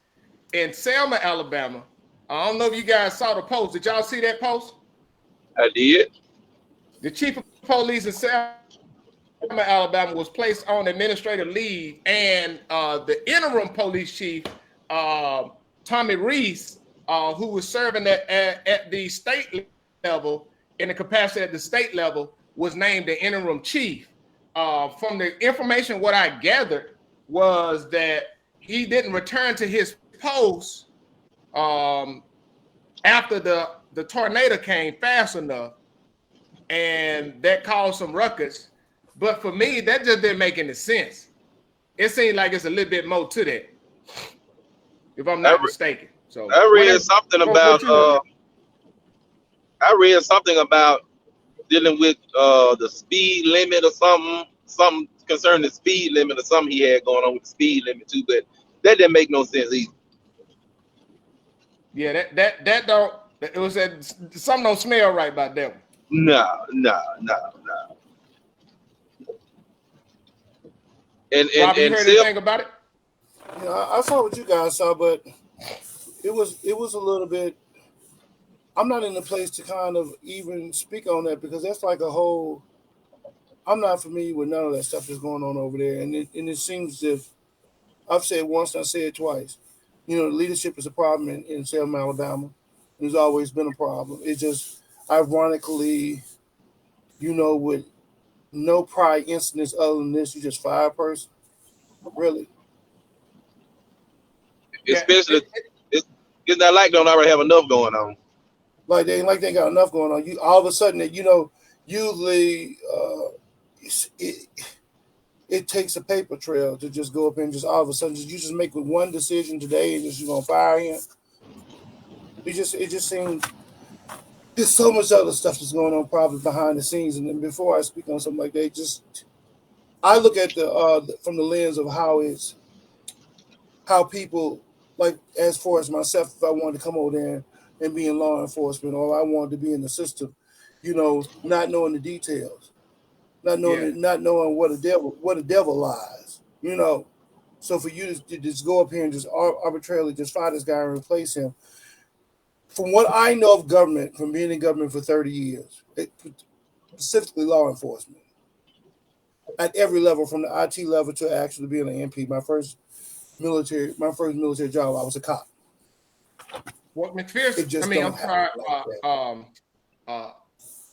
in Selma, Alabama, I don't know if you guys saw the post. Did y'all see that post? I did. The chief of police in Selma, Alabama was placed on administrative leave, and the interim police chief, Tommy Reese, who was serving at the state level, in the capacity at the state level, was named the interim chief. From the information, what I gathered was that he didn't return to his post after the tornado came fast enough, and that caused some ruckus. But for me, that just didn't make any sense. It seemed like it's a little bit more to that, if I'm not mistaken. So I read something about dealing with the speed limit or something concerning the speed limit or something he had going on with the speed limit too, but that didn't make no sense either. Yeah, that don't. It was that something don't smell right about that one. No. And Rob, you heard anything about it? Yeah, I saw what you guys saw, but it was a little bit. I'm not in the place to kind of even speak on that because that's like a whole. I'm not familiar with none of that stuff that's going on over there, and it seems as if I've said once, and I said it twice. You know, leadership is a problem in Selma, Alabama. There's always been a problem. It's just ironically, you know, with no prior incidents other than this, you just fire a person. Really? Especially, it's not like they don't already have enough going on. Like they got enough going on. You all of a sudden, you know, usually it takes a paper trail to just go up and just all of a sudden you just make with one decision today and just you're gonna fire him. It just seems there's so much other stuff that's going on probably behind the scenes. And then before I speak on something like that, I look at the from the lens of how people, like as far as myself, if I wanted to come over there and be in law enforcement or I wanted to be in the system, you know, not knowing the details. Not knowing what a devil lies, you know. So for you to just go up here and just arbitrarily just fire this guy and replace him, from what I know of government, from being in government for 30 years, specifically law enforcement, at every level, from the IT level to actually being an MP. My first military job, I was a cop. What McPherson? I mean, I'm sorry.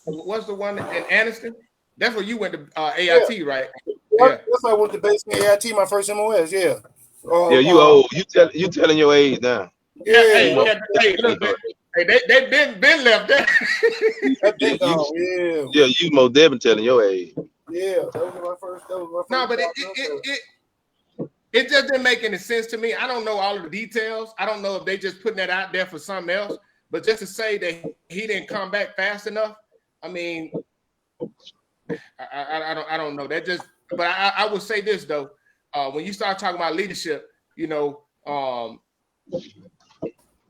What's the one in Anniston? That's where you went to AIT, right? Yeah. That's why I went to basic AIT, my first MOS. Yeah. Yeah, you old. You telling your age now. Yeah. Hey, they been left there. Yeah, you most definitely telling your age. Yeah, that was my first. No, but it just didn't make any sense to me. I don't know all of the details. I don't know if they just putting that out there for something else. But just to say that he didn't come back fast enough, I mean. I don't know that just, but I would say this though, when you start talking about leadership, you know,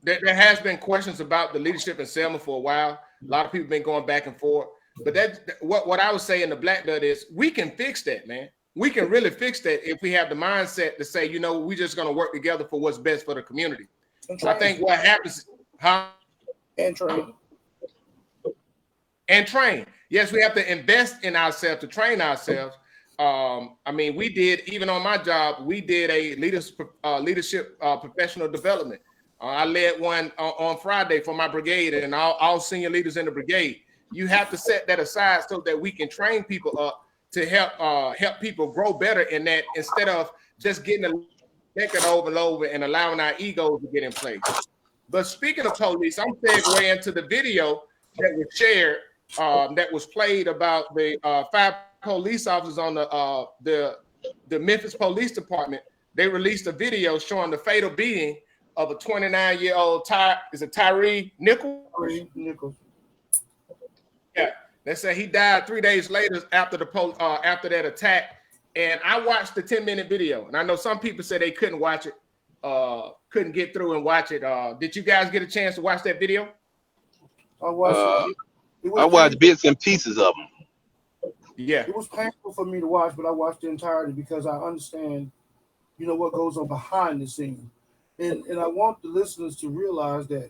there has been questions about the leadership in Selma for a while. A lot of people been going back and forth, but what I would say in the Black Belt is we can fix that, man. We can really fix that if we have the mindset to say, you know, we're just going to work together for what's best for the community. I think what happens, and train. Yes, we have to invest in ourselves to train ourselves. I mean, we did, even on my job, we did a leadership professional development. I led one on Friday for my brigade and all senior leaders in the brigade. You have to set that aside so that we can train people up to help people grow better in that, instead of just getting elected over and over and allowing our egos to get in place. But speaking of police, I'm segueing into the video that was shared, that was played about the 5 police officers on the Memphis Police Department. They released a video showing the fatal beating of a 29-year-old Tyree Nichols? Tyree Nichols. Yeah, they say he died 3 days later after that attack. And I watched the 10-minute video, and I know some people said they couldn't watch it, couldn't get through and watch it. Did you guys get a chance to watch that video? I watched it. I watched bits and pieces of them. Yeah, it was painful for me to watch, but I watched the entirety because I understand, what goes on behind the scene. And I want the listeners to realize that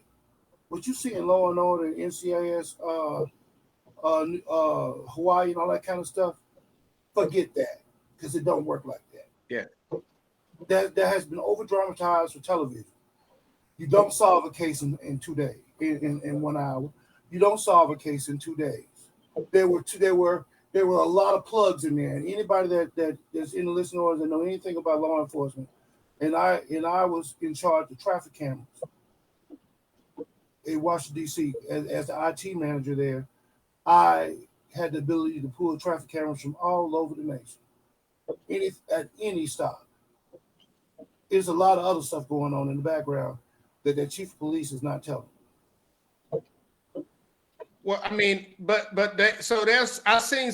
what you see in Law and Order, NCIS, Hawaii, and all that kind of stuff, forget that, because it don't work like that. Yeah. That has been over dramatized for television. You don't solve a case in 2 days, in 1 hour. You don't solve a case in 2 days. There were a lot of plugs in there, and anybody that's in the listening audience that know anything about law enforcement, and I was in charge of traffic cameras in Washington, D.C. As the IT manager there. I had the ability to pull traffic cameras from all over the nation, at any stop. There's a lot of other stuff going on in the background that the chief of police is not telling. Well, I mean, I seen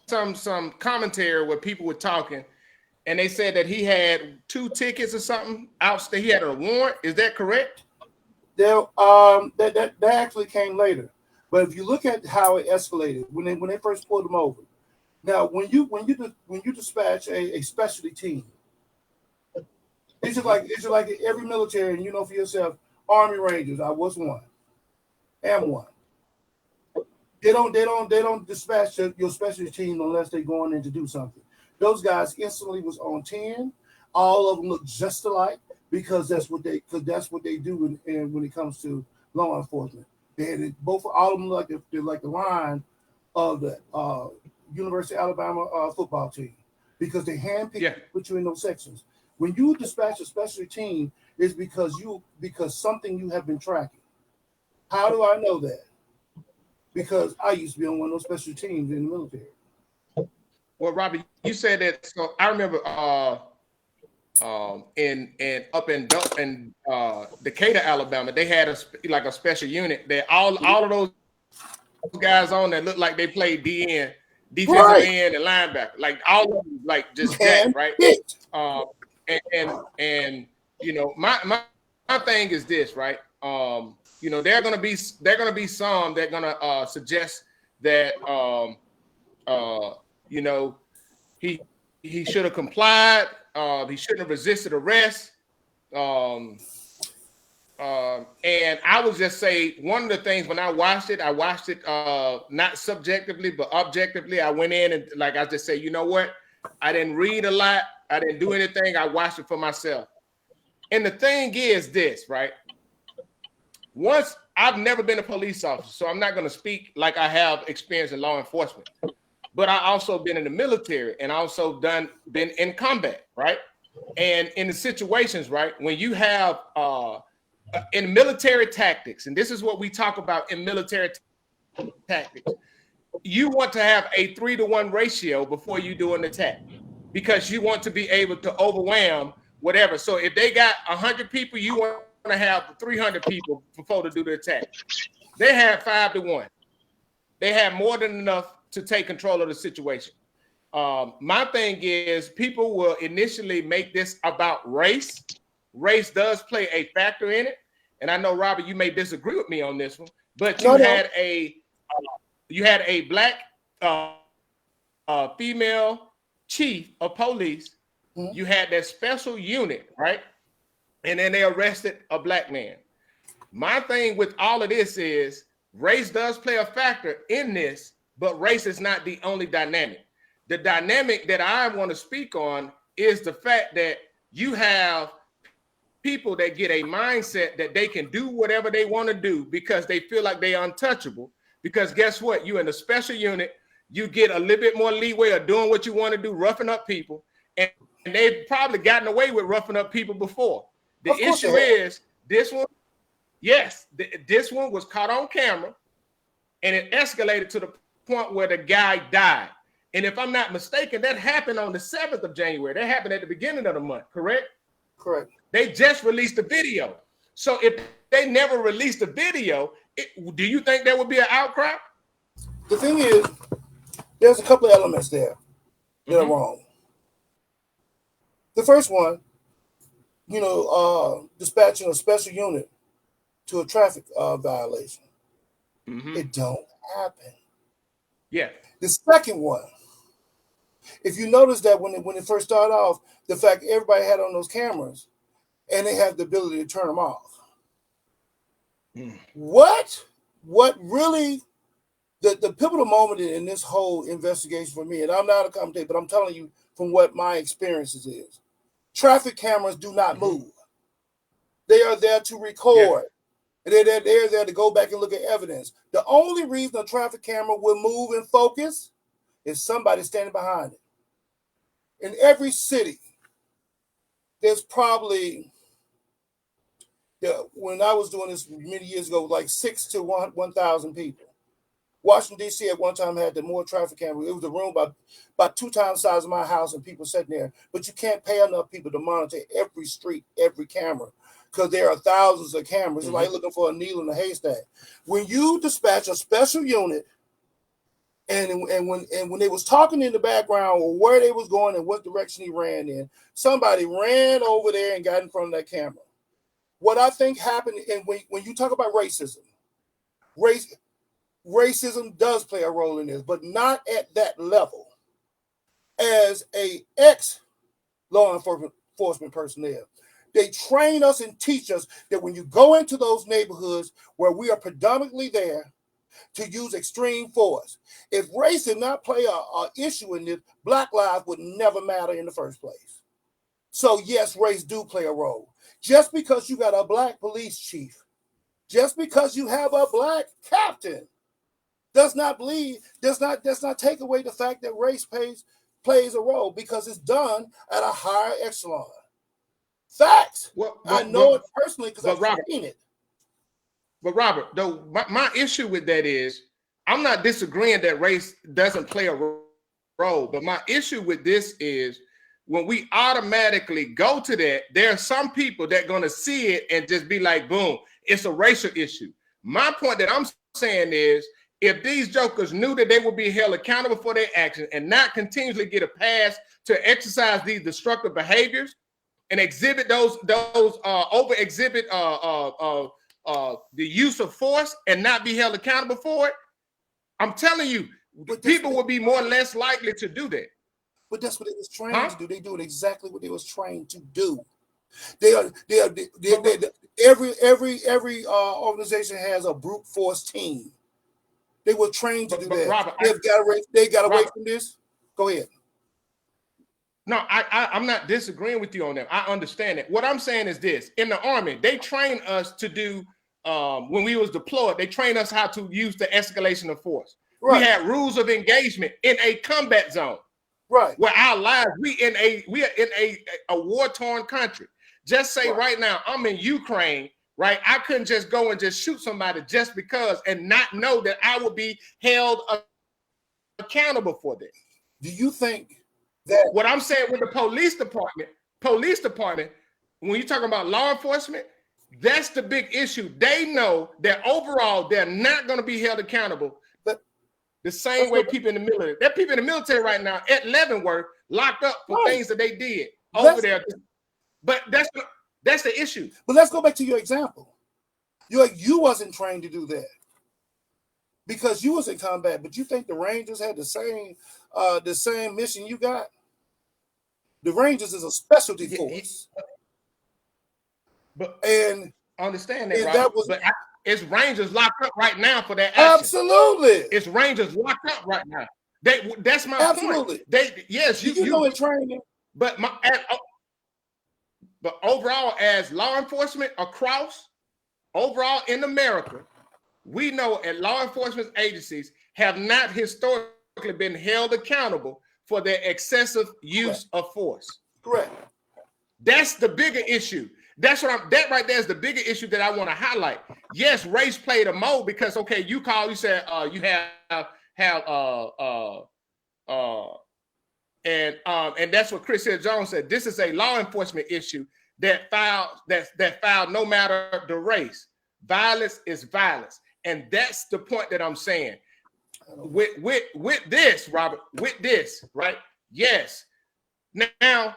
some commentary where people were talking, and they said that he had 2 tickets or something out. He had a warrant. Is that correct? That actually came later. But if you look at how it escalated when they first pulled him over, now when you dispatch a specialty team, it's just like every military, and you know for yourself, Army Rangers. I was one, am one. They don't dispatch your specialty team unless they're going in to do something. Those guys instantly was on 10. All of them look just alike because that's what they do when it comes to law enforcement. All of them they're like the line of the University of Alabama football team, because they handpick put you in those sections. When you dispatch a specialty team, it's because something you have been tracking. How do I know that? Because I used to be on one of those special teams in the military. Well, Robbie, you said that. So I remember in Decatur, Alabama, they had a special unit that all of those guys on there looked like they played DN, defensive end, and linebacker. Like all of them, like just that, right? And my thing is this, right? There are gonna be some that are gonna suggest that he should have complied. He shouldn't have resisted arrest. And I would just say one of the things when I watched it not subjectively but objectively. I went in and, like I just say, you know what? I didn't read a lot. I didn't do anything. I watched it for myself. And the thing is this, right? Once, I've never been a police officer, so I'm not going to speak like I have experience in law enforcement. But I also been in the military and also been in combat, right? And in the situations, right, when you have in military tactics, and this is what we talk about in military tactics, you want to have a 3-to-1 ratio before you do an attack, because you want to be able to overwhelm whatever. So if they got 100 people, you want to have 300 people before to do the attack. They had 5-to-1. They had more than enough to take control of the situation. My thing is, people will initially make this about race. Race does play a factor in it. And I know, Robert, you may disagree with me on this one, but you had a black female chief of police. Mm-hmm. You had that special unit, right? And then they arrested a black man. My thing with all of this is race does play a factor in this, but race is not the only dynamic. the dynamic that I want to speak on is the fact that you have people that get a mindset that they can do whatever they want to do because they feel like they're untouchable. Because guess what? You in a special unit, you get a little bit more leeway of doing what you want to do, roughing up people. And they've probably gotten away with roughing up people before. The issue is this one, yes, this one was caught on camera and it escalated to the point where the guy died. And if I'm not mistaken, that happened on the 7th of January. That happened at the beginning of the month, correct? Correct. They just released the video. So if they never released the video, do you think there would be an outcry? The thing is, there's a couple of elements there that are wrong. The first one, dispatching a special unit to a traffic violation. It don't happen. Yeah. The second one, if you notice that when it first started off, the fact everybody had on those cameras and they have the ability to turn them off. What really the pivotal moment in this whole investigation for me, and I'm not a commentator, but I'm telling you from what my experiences is, traffic cameras do not move. They are there to record. Yeah. They're there to go back and look at evidence. The only reason a traffic camera will move and focus is somebody standing behind it. In every city, there's probably, when I was doing this many years ago, like 6 to 1,000 people. Washington, D.C. at one time had the more traffic cameras. It was a room about 2 times the size of my house and people sitting there. But you can't pay enough people to monitor every street, every camera, because there are thousands of cameras. It's like looking for a needle in a haystack. When you dispatch a special unit, and when they was talking in the background or where they was going and what direction he ran in, somebody ran over there and got in front of that camera. What I think happened, and when you talk about racism does play a role in this, but not at that level. As a ex-law enforcement personnel, they train us and teach us that when you go into those neighborhoods where we are predominantly there, to use extreme force. If race did not play an issue in this, Black lives would never matter in the first place. So yes, race do play a role. Just because you got a Black police chief, just because you have a Black captain, does not take away the fact that race plays a role, because it's done at a higher echelon. Facts. I know it personally because I've seen it. But Robert, though, my issue with that is, I'm not disagreeing that race doesn't play a role, but my issue with this is when we automatically go to that, there are some people that are going to see it and just be like, boom, it's a racial issue. My point that I'm saying is, if these jokers knew that they would be held accountable for their actions and not continuously get a pass to exercise these destructive behaviors and exhibit those over exhibit the use of force and not be held accountable for it, I'm telling you, people will be more or less likely to do that. But that's what they was trained to do. They doing exactly what they was trained to do. Every organization has a brute force team. They were trained to do that. Robert, they got away from this. Go ahead. No, I'm not disagreeing with you on that. I understand it. What I'm saying is this: in the Army, they train us to do when we was deployed. They train us how to use the escalation of force. Right. We had rules of engagement in a combat zone. Right. Where our lives, we are in a war-torn country. Just say right now, I'm in Ukraine. Right, I couldn't just go and just shoot somebody just because and not know that I would be held accountable for this. Do you think that what I'm saying with the police department, when you're talking about law enforcement, that's the big issue. They know that overall they're not going to be held accountable. But the same way people in the military, there are people in the military right now at Leavenworth locked up for things that they did over there. But that's the issue. But let's go back to your example. You wasn't trained to do that because you was in combat. But you think the Rangers had the same mission you got? The Rangers is a specialty force. But and I understand that, right? It's Rangers locked up right now for that action. Absolutely, it's Rangers locked up right now. That's my Absolutely. point. Yes, you know in training. But but overall, as law enforcement across, overall in America, we know at law enforcement agencies have not historically been held accountable for their excessive use of force. Correct. That's the bigger issue. That right there is the bigger issue that I want to highlight. Yes, race played a role because you said you and that's what Chris Jones said. This is a law enforcement issue that filed no matter the race. Violence is violence, and that's the point that I'm saying. With this, Robert, with this, right? Yes. Now,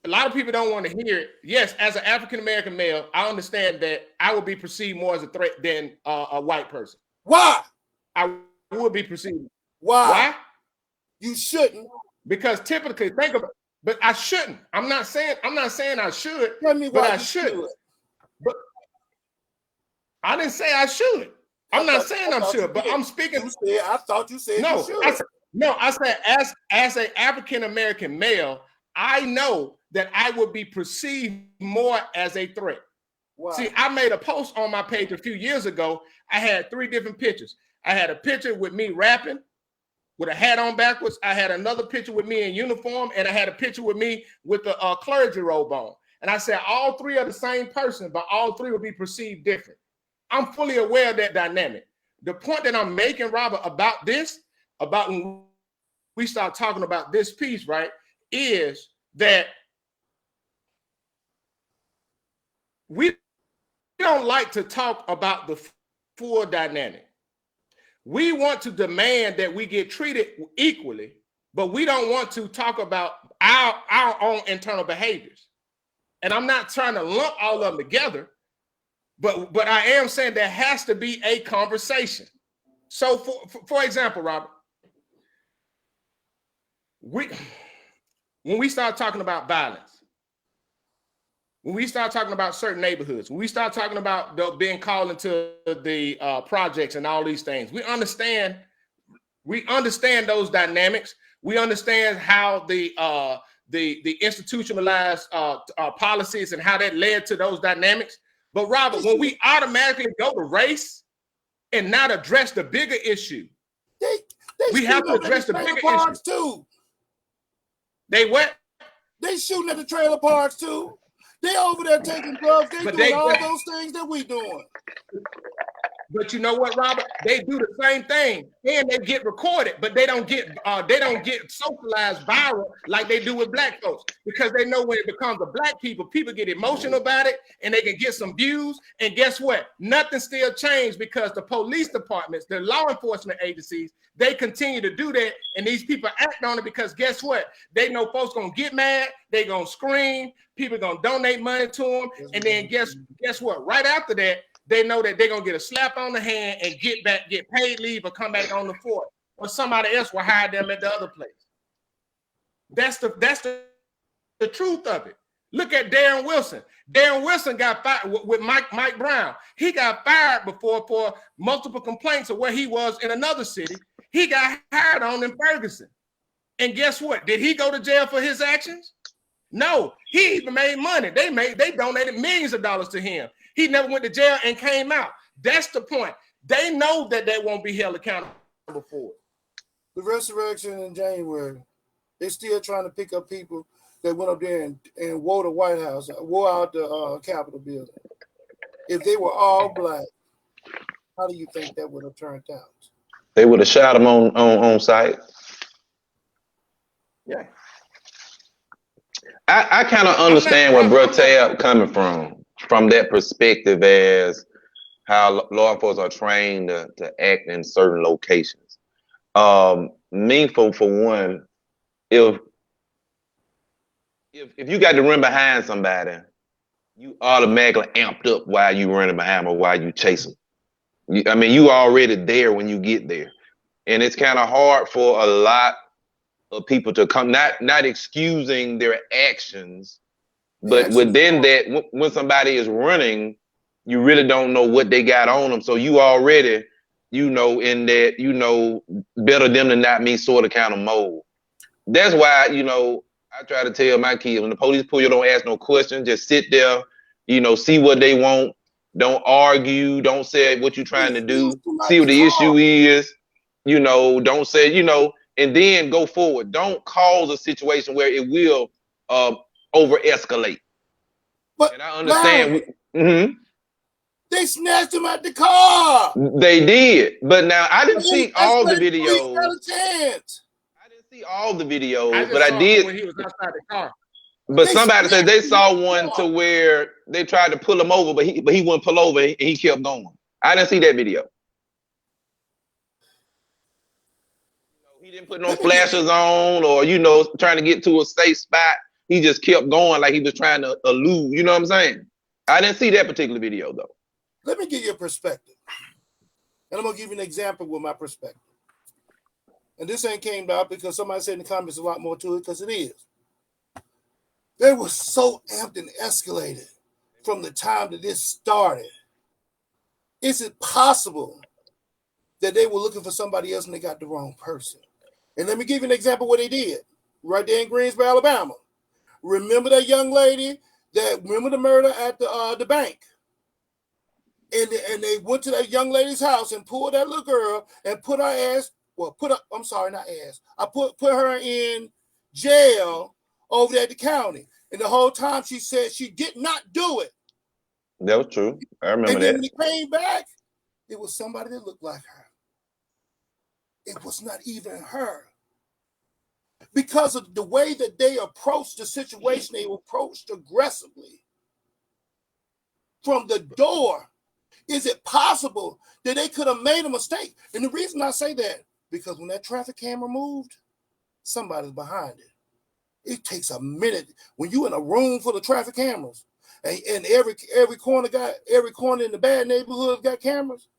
a lot of people don't want to hear it. Yes, as an African American male, I understand that I would be perceived more as a threat than a white person. Why? I would be perceived. Why? You shouldn't. Because typically, think about it, but I shouldn't. I'm not saying I should. Tell me why but I should. But I didn't say I should. I'm not saying I should, but I'm speaking. I thought you said you should. I said as an African American male, I know that I would be perceived more as a threat. Wow. See, I made a post on my page a few years ago. I had 3 different pictures. I had a picture with me rapping with a hat on backwards. I had another picture with me in uniform, and I had a picture with me with the clergy robe on. And I said all 3 are the same person, but all 3 will be perceived different. I'm fully aware of that dynamic. The point that I'm making, Robert, about when we start talking about this piece, right, is that we don't like to talk about the full dynamic. We want to demand that we get treated equally, but we don't want to talk about our own internal behaviors. And I'm not trying to lump all of them together, but I am saying there has to be a conversation. So for example, Robert, when we start talking about violence, when we start talking about certain neighborhoods, when we start talking about being called into the projects and all these things, we understand those dynamics. We understand how the institutionalized policies and how that led to those dynamics. But Robert, when we automatically go to race and not address the bigger issue, we have to address the bigger issue too. They what? They shooting at the trailer parks too. They over there taking drugs. They doing all those things that we doing. But you know what, Robert? They do the same thing, and they get recorded, but they don't get socialized viral like they do with black folks, because they know when it becomes a black people get emotional about it, and they can get some views. And guess what? Nothing still changed, because the police departments, the law enforcement agencies, they continue to do that, and these people act on it because guess what? They know folks gonna get mad, they gonna scream, people gonna donate money to them, and then guess what? Right after that, they know that they're gonna get a slap on the hand and get paid leave or come back on the force, or somebody else will hire them at the other place. That's the truth of it. Look at Darren Wilson. Darren Wilson got fired with Mike Brown. He got fired before for multiple complaints of where he was in another city. He got hired on in Ferguson. And guess what? Did he go to jail for his actions? No, he even made money. They donated millions of dollars to him. He never went to jail and came out. That's the point. They know that they won't be held accountable for it. The resurrection in January, they're still trying to pick up people that went up there and wore the White House, wore out the Capitol building. If they were all black, how do you think that would have turned out? They would have shot them on site. Yeah. I kind of understand where Bro Tab coming from that perspective, as how law enforcement are trained to act in certain locations. Me, for one, if you got to run behind somebody, you automatically amped up while you running behind them or while you chasing. I mean, you already there when you get there, and it's kind of hard for a lot of people to come, not excusing their actions, but within that, when somebody is running, you really don't know what they got on them. So you already, in that, better them than not me sort of kind of mode. That's why, I try to tell my kids, when the police pull you, don't ask no questions. Just sit there, see what they want. Don't argue. Don't say what you're trying to do. See what the issue is. Don't say, and then go forward. Don't cause a situation where it will over escalate. But and I understand. They snatched him out the car. They did, but now I didn't see all the videos. I didn't see all the videos, but I did. When he was outside the car. But somebody said they saw one to where they tried to pull him over, but he wouldn't pull over and he kept going. I didn't see that video. He didn't put no flashers on or, trying to get to a safe spot. He just kept going like he was trying to elude. You know what I'm saying? I didn't see that particular video, though. Let me give you a perspective. And I'm going to give you an example with my perspective. And this ain't came out because somebody said in the comments a lot more to it, because it is. They were so amped and escalated from the time that this started. Is it possible that they were looking for somebody else and they got the wrong person? And let me give you an example of what they did right there in Greensboro, Alabama. Remember that young lady remember the murder at the bank? And they went to that young lady's house and pulled that little girl and put her ass, I'm sorry, not ass. I put her in jail over there at the county. And the whole time she said she did not do it. That was true. I remember that. And when he came back, it was somebody that looked like her. It was not even her. Because of the way that they approached the situation, they approached aggressively. From the door, is it possible that they could have made a mistake? And the reason I say that, because when that traffic camera moved, somebody's behind it. It takes a minute when you're in a room full of traffic cameras, and every corner in the bad neighborhood got cameras.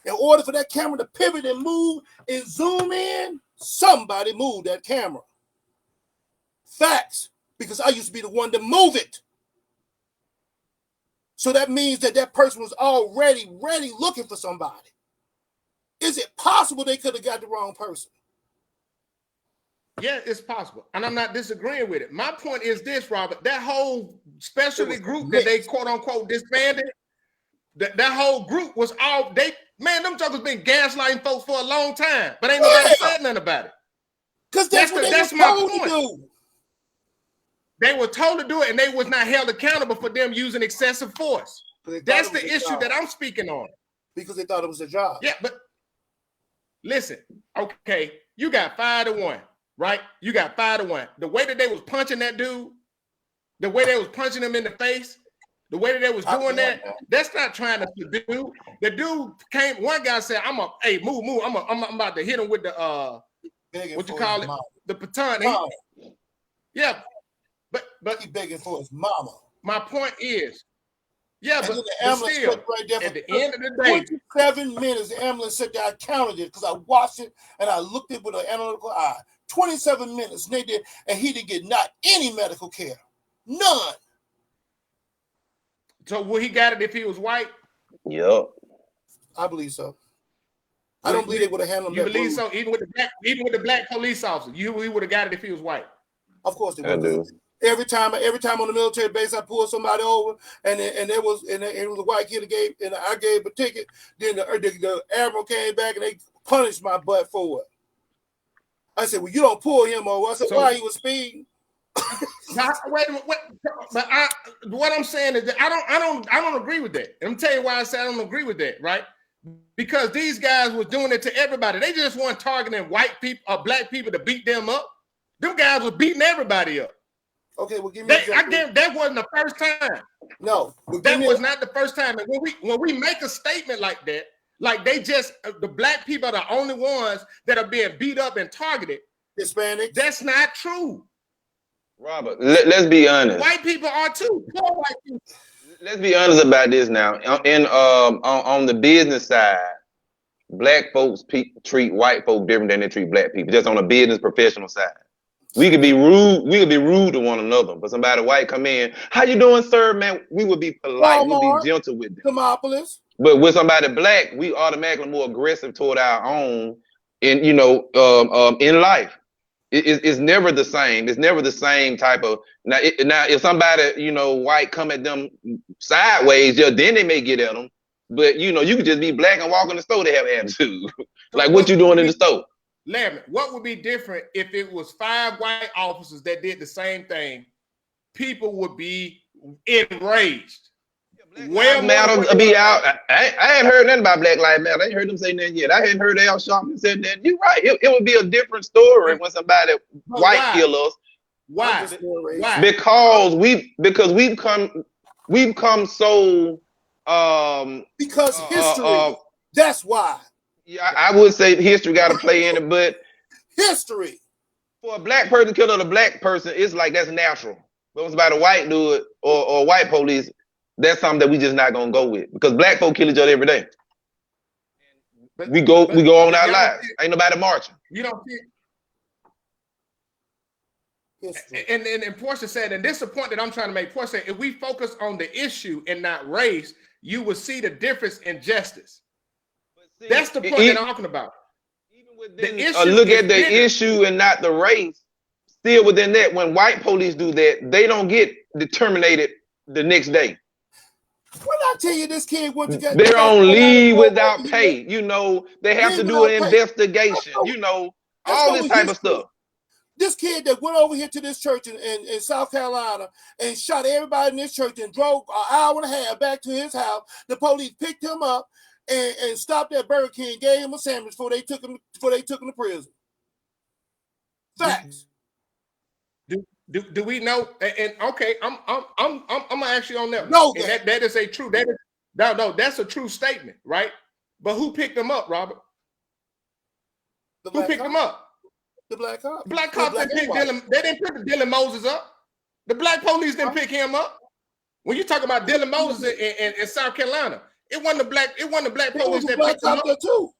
In order for that camera to pivot and move and zoom in, somebody moved that camera. Facts, because I used to be the one to move it. So that means that person was already ready looking for somebody. Is it possible they could have got the wrong person? Yeah, it's possible. And I'm not disagreeing with it. My point is this, Robert, that whole specialty group that they quote unquote disbanded, that whole group was them jokers been gaslighting folks for a long time, but ain't nobody said nothing about it. Because that's what they were told to do. They were told to do it, and they was not held accountable for them using excessive force. That's the issue that I'm speaking on. Because they thought it was their job. Yeah, but listen, okay, you got 5-1, right? You got 5-1. The way that they was punching that dude, the way they was punching him in the face, the way that they was doing that's not trying to subdue. The dude came, one guy said, move. I'm about to hit him with the, what you call it? The baton. Yeah. But he's begging for his mama. My point is, but the ambulance still, right there at the end of the day, 27 minutes, the ambulance sat there. I counted it because I watched it and I looked at it with an analytical eye. 27 minutes, and he didn't get not any medical care. None. So would he got it if he was white? Yep. I believe so. I don't believe they would have handled him. You believe so? Even with the black police officer, he would have got it if he was white. Of course they would. Every time on the military base, I pulled somebody over, and it was a white kid that gave, and I gave a ticket. Then the admiral came back and they punished my butt for it. I said, "Well, you don't pull him over." I said, "Why? He was speeding." But what I'm saying is that I don't agree with that. And I'm telling you why I say I don't agree with that, right? Because these guys were doing it to everybody. They just weren't targeting white people or black people to beat them up. Them guys were beating everybody up. Okay, well, give me an example. That wasn't the first time. No, that was not the first time. And when we make a statement like that, like the black people are the only ones that are being beat up and targeted. Hispanic. That's not true. Robert, let's be honest. White people are too. Poor white people. Let's be honest about this now. On the business side, black folks treat white folks different than they treat black people. Just on a business professional side. We could be rude. We could be rude to one another. But somebody white come in, how you doing, sir, man? We would be polite. We'd be gentle with them. Demopolis. But with somebody black, we automatically more aggressive toward our own, in in life. It's never the same. It's never the same type of now. If somebody white come at them sideways, then they may get at them. But you could just be black and walk in the store. They have attitude. Like what you doing in the store? Larry, what would be different if it was 5 white officers that did the same thing? People would be enraged. Well, matter be out. I ain't heard nothing about Black Lives Matter. I ain't heard them say nothing yet. I hadn't heard Al Sharpton said that. You're right. It would be a different story when somebody white kill us. Why? Because we've come so because history. That's why. Yeah, I would say history got to play in it, but history for a black person to kill another black person, it's like that's natural. But when somebody white do it or white police, that's something that we just not gonna go with because black folk kill each other every day. We go on our lives. Ain't nobody marching. You don't see. And Portia said, and this is the point that I'm trying to make. Portia said, if we focus on the issue and not race, you will see the difference in justice. See, that's the point that I'm talking about. Even within the issue, look at the issue and not the race. Still within that, when white police do that, they don't get terminated the next day. When I tell you this kid went to get, they're on leave without pay. They have to do an investigation. All this type of stuff. This kid that went over here to this church in South Carolina and shot everybody in this church and drove an hour and a half back to his house. The police picked him up and stopped at Burger King, gave him a sandwich before they took him to prison. Facts. Do we know? And okay, I'm gonna ask you on that. No, that is a true. That's a true statement, right? But who picked them up, Robert? Who picked them up? The black cop. Black cop didn't pick Dylan. They didn't pick Dylan Moses up. The black police didn't pick him up. When you talk about Dylan Moses in South Carolina, it wasn't the black. It wasn't the black police that picked him up too.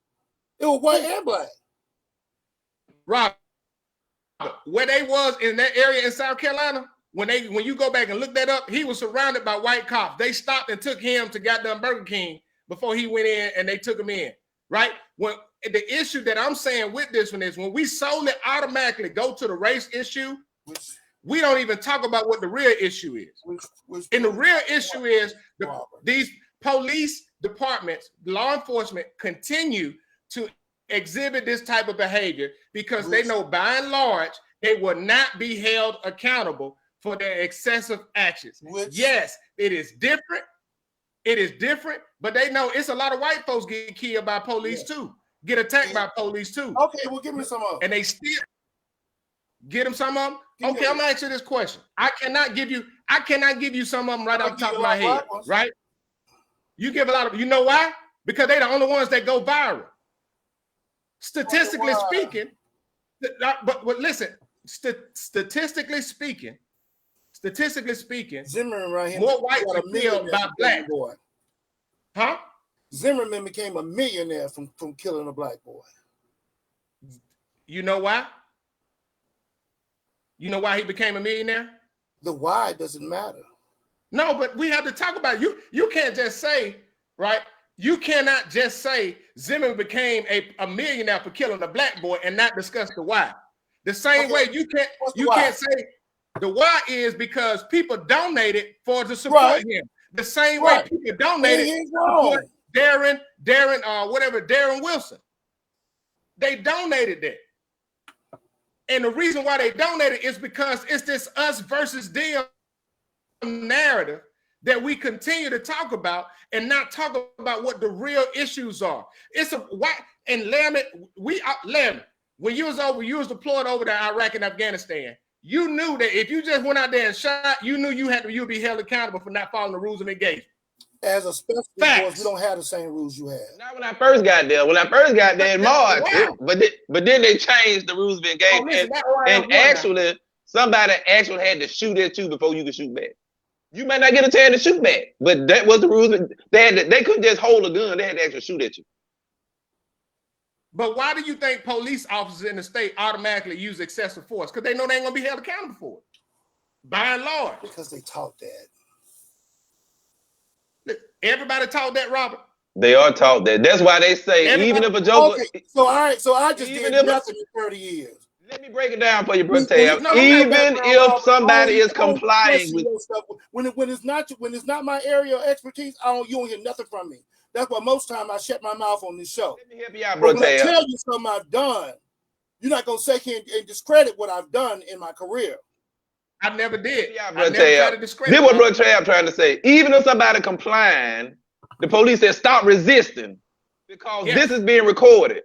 It was white and black. Robert. Where they was in that area in South Carolina, when you go back and look that up, he was surrounded by white cops. They stopped and took him to goddamn Burger King before he went in, and they took him in, right? When the issue that I'm saying with this one is when we solely automatically go to the race issue, we don't even talk about what the real issue is. And the real issue is these police departments, law enforcement continue to exhibit this type of behavior because they know by and large they will not be held accountable for their excessive actions. Yes, it is different. It is different, but they know it's a lot of white folks get killed by police too, get attacked by police too. Okay, well, give me some of them. And they still get them some of them. Okay, I'm gonna ask you this question. I cannot give you some of them right off the top of my head, right? You give a lot of, you know why? Because they're the only ones that go viral. Statistically speaking, but listen, statistically speaking, Zimmerman right here, more whites are killed by black. Boy. Huh? Zimmerman became a millionaire from killing a black boy. You know why? You know why he became a millionaire? The why doesn't matter. No, but we have to talk about it. You can't just say, right? You cannot just say Zimmerman became a millionaire for killing a black boy and not discuss the why. The same way you can't say the why is because people donated to support him. The same way people donated to support Darren Wilson. They donated that. And the reason why they donated is because it's this us versus them narrative that we continue to talk about and not talk about what the real issues are. It's a why. And Laramie, when you was deployed over to Iraq and Afghanistan, you knew that if you just went out there and shot, you knew you'd be held accountable for not following the rules of engagement. As a special force, we don't have the same rules you have. Not when I first got there. When I first got there in March, but then they changed the rules of engagement. And actually, somebody actually had to shoot at you before you could shoot back. You might not get a chance to shoot back, but that was the rules. They couldn't just hold a gun. They had to actually shoot at you. But why do you think police officers in the state automatically use excessive force? Because they know they ain't gonna be held accountable for it. By and large. Because they taught that. Everybody taught that, Robert. They are taught that. That's why they say even if a joker. Okay, so all right, so I just Even did if nothing in 30 years. Let me break it down for you, bro. Tab. Even If somebody is complying with stuff, when it's not my area of expertise, you don't hear nothing from me. That's why most time I shut my mouth on this show. Let me help you out, bro. When I tell you something I've done, you're not gonna say and discredit what I've done in my career. I never did. Yeah, I never tried to discredit. This is what Bro Trav trying to say. Even if somebody complying, the police said stop resisting because this is being recorded.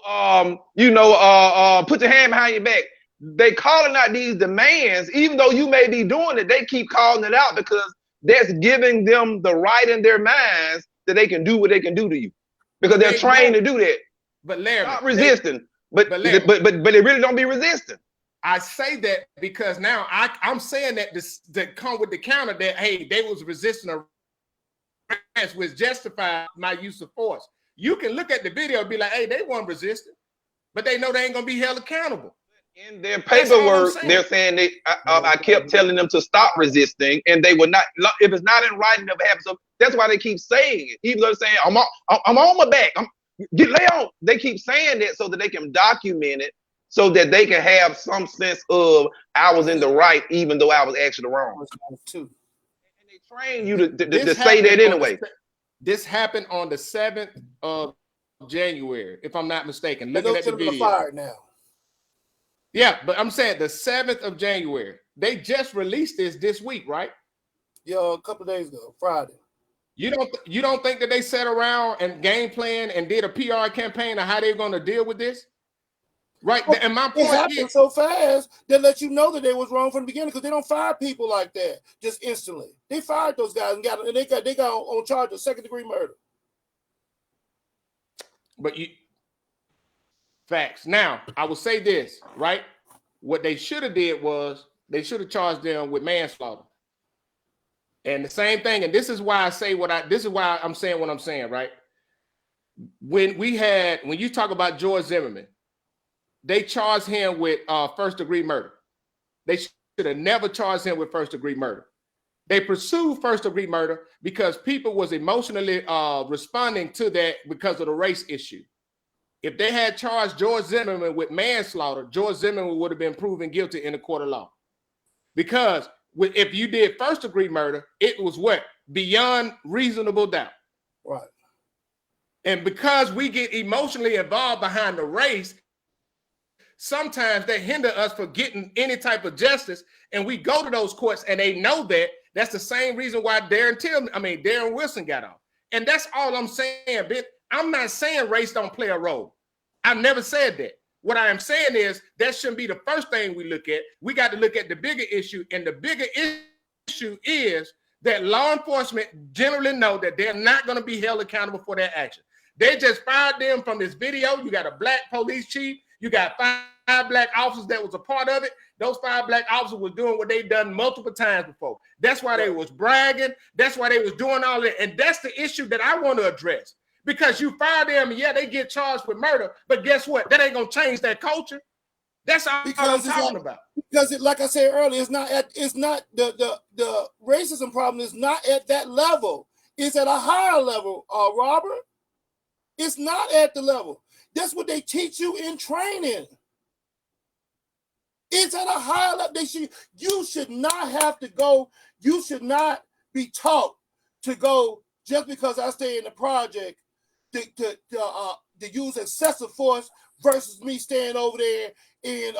Put your hand behind your back. They calling out these demands, even though you may be doing it, they keep calling it out because that's giving them the right in their minds that they can do what they can do to you because they're trained to do that. But Larry, stop resisting. But they really don't be resisting. I say that because now I'm saying that to come with the counter that hey, they was resisting arrest, which justified my use of force. You can look at the video and be like, hey, they weren't resisting, but they know they ain't gonna be held accountable. In their paperwork, they're saying I kept telling them to stop resisting, and they would not. If it's not in writing, never happens. So that's why they keep saying it. Even though they're saying I'm on my back, lay on. They keep saying that so that they can document it, so that they can have some sense of I was in the right, even though I was actually wrong. And they train you to say that anyway. This happened on the 7th of January, if I'm not mistaken. Looking at the video. Fired now. Yeah, but I'm saying the 7th of January. They just released this week, right? Yeah, a couple of days ago, Friday. You don't think that they sat around and game plan and did a PR campaign on how they're going to deal with this? Right. Well, and my point happened so fast they let you know that they was wrong from the beginning because they don't fire people like that just instantly. They fired those guys and they got on charge of second-degree murder. But facts. Now, I will say this, right? What they should have did was they should have charged them with manslaughter. And the same thing, and this is why I'm saying what I'm saying, right? When you talk about George Zimmerman, they charged him with first-degree murder. They should have never charged him with first-degree murder. They pursued first-degree murder because people was emotionally responding to that because of the race issue. If they had charged George Zimmerman with manslaughter, George Zimmerman would have been proven guilty in a court of law. Because if you did first-degree murder, it was what? Beyond reasonable doubt. Right. And because we get emotionally involved behind the race, sometimes they hinder us from getting any type of justice, and we go to those courts, and they know that. That's the same reason why Darren Wilson got off. And that's all I'm saying, Ben. I'm not saying race don't play a role. I've never said that. What I am saying is that shouldn't be the first thing we look at. We got to look at the bigger issue, and the bigger issue is that law enforcement generally know that they're not going to be held accountable for their action. They just fired them from this video. You got a black police chief. You got 5 black officers that was a part of it. Those 5 black officers was doing what they done multiple times before. That's why they was bragging. That's why they was doing all that. And that's the issue that I want to address. Because you fire them, yeah, they get charged with murder. But guess what? That ain't going to change that culture. That's all I'm talking about. Because like I said earlier, it's not the racism problem is not at that level. It's at a higher level, Robert. It's not at the level. That's what they teach you in training. It's at a higher level. You should not have to go. You should not be taught to go just because I stay in the project to use excessive force versus me staying over there in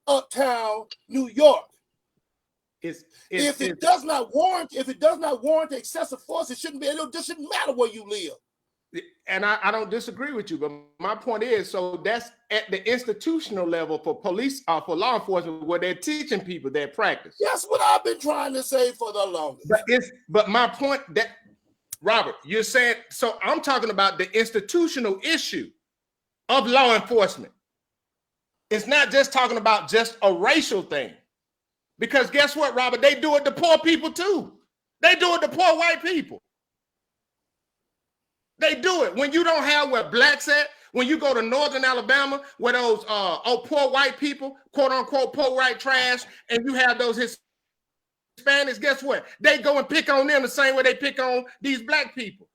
uptown New York. If it does not warrant excessive force, it shouldn't matter where you live. And I don't disagree with you, but my point is, so that's at the institutional level for police, for law enforcement, where they're teaching people their practice. That's what I've been trying to say for the longest. But my point that, Robert, you're saying, so I'm talking about the institutional issue of law enforcement. It's not just talking about just a racial thing. Because guess what, Robert? They do it to poor people too. They do it to poor white people. They do it when you don't have where blacks at. When you go to Northern Alabama, where those poor white people, quote unquote, poor white trash, and you have those Hispanics, guess what? They go and pick on them the same way they pick on these black people.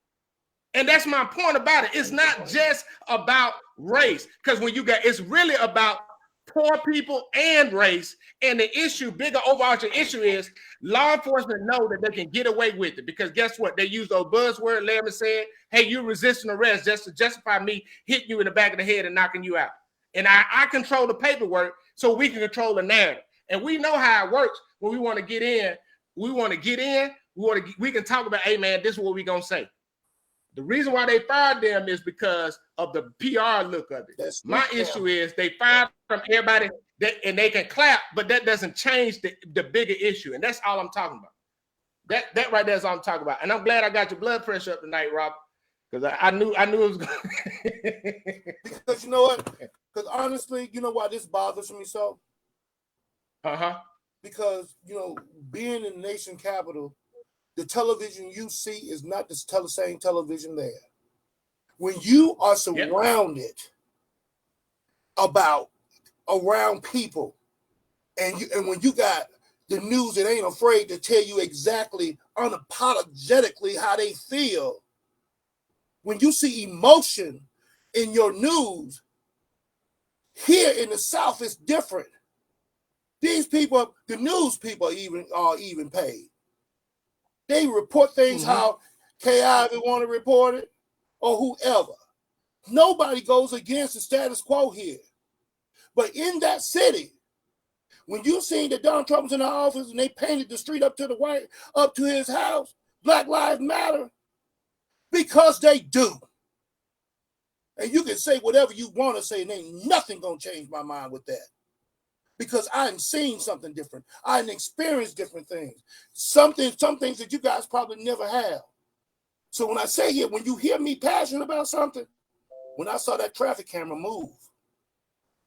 And that's my point about it. It's not just about race, because when you got, it's really about poor people and race. And the issue, bigger overarching issue is law enforcement know that they can get away with it, because guess what? They use those buzzwords. Larry said, hey, you're resisting arrest just to justify me hitting you in the back of the head and knocking you out. And I control the paperwork so we can control the narrative. And we know how it works when we want to get in. We can talk about, hey, man, this is what we're going to say. The reason why they fired them is because of the PR look of it. My issue is they fired from everybody and they can clap, but that doesn't change the bigger issue. And that's all I'm talking about. That right there is all I'm talking about. And I'm glad I got your blood pressure up tonight, Rob, because I knew it was going. Because you know what? Because honestly, you know why this bothers me so? Because, you know, being in the nation capital, the television you see is not the same television there. When you are surrounded around people, and when you got the news that ain't afraid to tell you exactly, unapologetically how they feel, when you see emotion in your news, here in the South it's different. These people, the news people are even paid. They report things how K.I. want to report it, or whoever. Nobody goes against the status quo here. But in that city, when you seen that Donald Trump was in the office and they painted the street up to his house, Black Lives Matter, because they do. And you can say whatever you want to say, and ain't nothing gonna change my mind with that. Because I ain't seen something different. I ain't experienced different things. Some things that you guys probably never have. So when I say it, when you hear me passionate about something, when I saw that traffic camera move,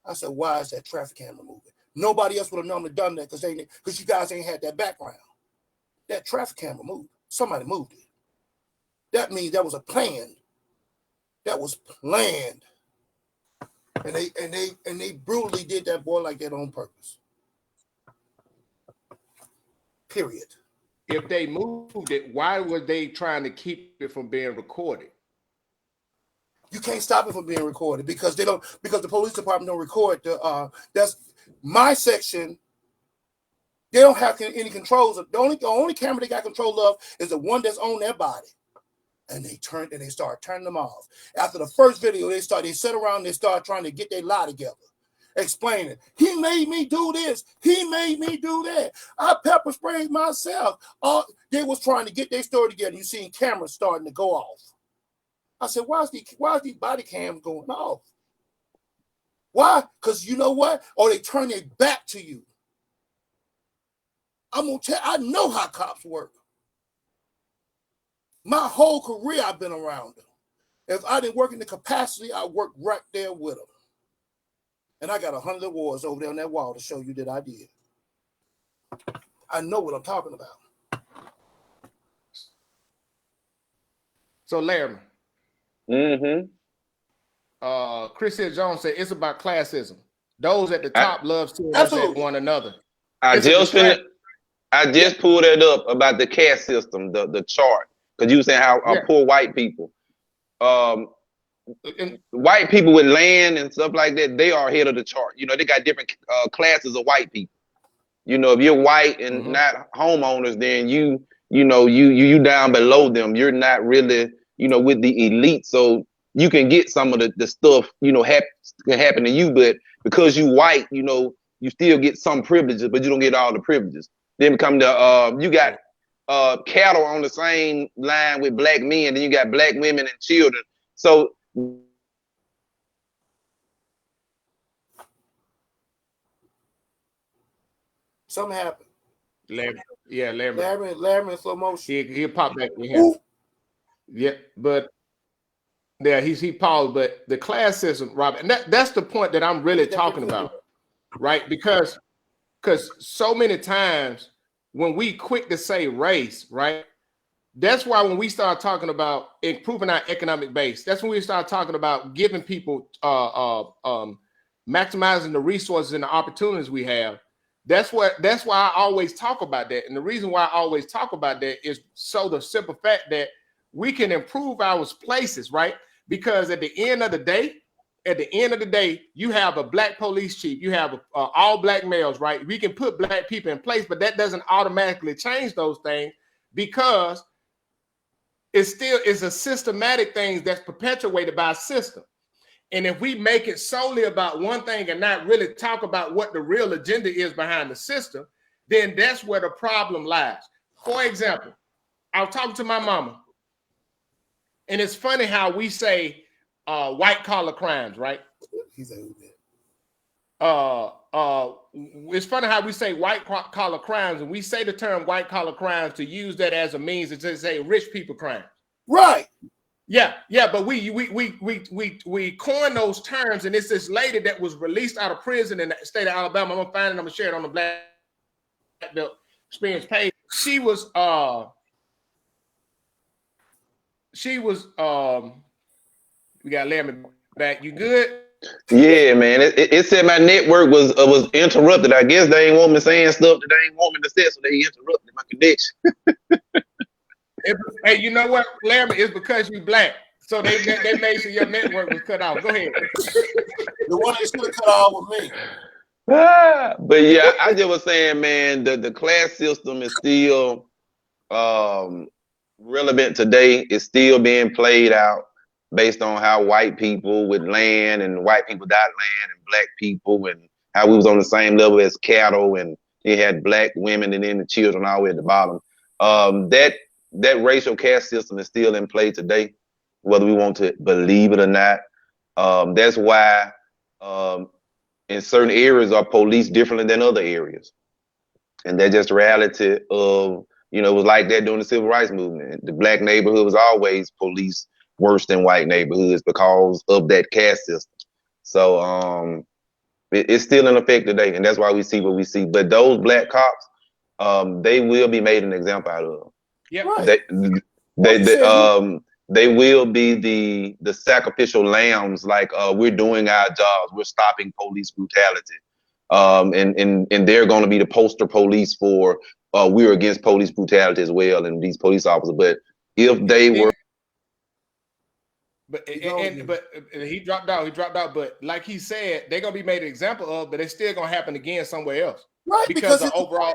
I said, why is that traffic camera moving? Nobody else would have normally done that because you guys ain't had that background. That traffic camera moved. Somebody moved it. That means that was a plan. That was planned. And they brutally did that boy like that on purpose. Period. If they moved it, why were they trying to keep it from being recorded? You can't stop it from being recorded because the police department don't record that's my section. They don't have any controls. The only camera they got control of is the one that's on their body. And they start turning them off. After the first video, they sit around, they start trying to get their lie together, explaining, he made me do this, he made me do that. I pepper sprayed myself. They was trying to get their story together. You seen cameras starting to go off. I said, why is these body cams going off? Why? Because you know what? Or they turn their back to you. I know how cops work. My whole career, I've been around them. If I didn't work in the capacity, I worked right there with them. And I got 100 awards over there on that wall to show you that I did. I know what I'm talking about. So, Larry. Chris Hill Jones said it's about classism. Those at the top love to us at one another. I just pulled it up about the caste system, the chart. Because you were saying how poor white people, white people with land and stuff like that, they are ahead of the chart. You know, they got different classes of white people. You know, if you're white and not homeowners, then you down below them. You're not really, with the elite. So you can get some of the stuff, can happen to you. But because you white, you still get some privileges, but you don't get all the privileges. Then come to you got cattle on the same line with black men, then you got black women and children. So something happened. Larry in slow motion. He'll pop back in here. Yeah, but yeah, he paused. But the class system, Robert, and that's the point that I'm really talking about, right? Because so many times when we quick to say race, right? That's why when we start talking about improving our economic base, that's when we start talking about giving people maximizing the resources and the opportunities we have. That's why I always talk about that. And the reason why I always talk about that is so the simple fact that we can improve our places, right? Because at the end of the day, you have a black police chief, you have all black males, right? We can put black people in place, but that doesn't automatically change those things because it's a systematic thing that's perpetuated by a system. And if we make it solely about one thing and not really talk about what the real agenda is behind the system, then that's where the problem lies. For example, I was talking to my mama, and it's funny how we say white collar crimes, right? He's like, it's funny how we say white collar crimes, and we say the term white collar crimes to use that as a means to say rich people crimes. Right. Yeah, but we coined those terms, and it's this lady that was released out of prison in the state of Alabama. I'm gonna find it. I'm gonna share it on the Black Belt Experience page. She was we got Larry back. You good? Yeah, man. It said my network was interrupted. I guess they ain't want me saying stuff that they ain't want me to say, so they interrupted my connection. Hey, you know what, Larry? It's because you black, so they made sure your network was cut off. Go ahead. The one that should have cut off with me. But yeah, I just was saying, man, the class system is still relevant today. It's still being played out based on how white people with land and white people got land and black people, and how we was on the same level as cattle, and you had black women and then the children all the way at the bottom. That racial caste system is still in play today, whether we want to believe it or not. That's why in certain areas are policed differently than other areas. And that's just the reality of, it was like that during the civil rights movement. The black neighborhood was always policed worse than white neighborhoods because of that caste system. So it's still in effect today, and that's why we see what we see. But those black cops, they will be made an example out of. Yeah, right. They will be the sacrificial lambs. Like we're doing our jobs, we're stopping police brutality, and they're going to be the poster police for we're against police brutality as well, and these police officers. But if they were, but he dropped out. But like he said, they're gonna be made an example of, but it's still gonna happen again somewhere else, right? Because the overall.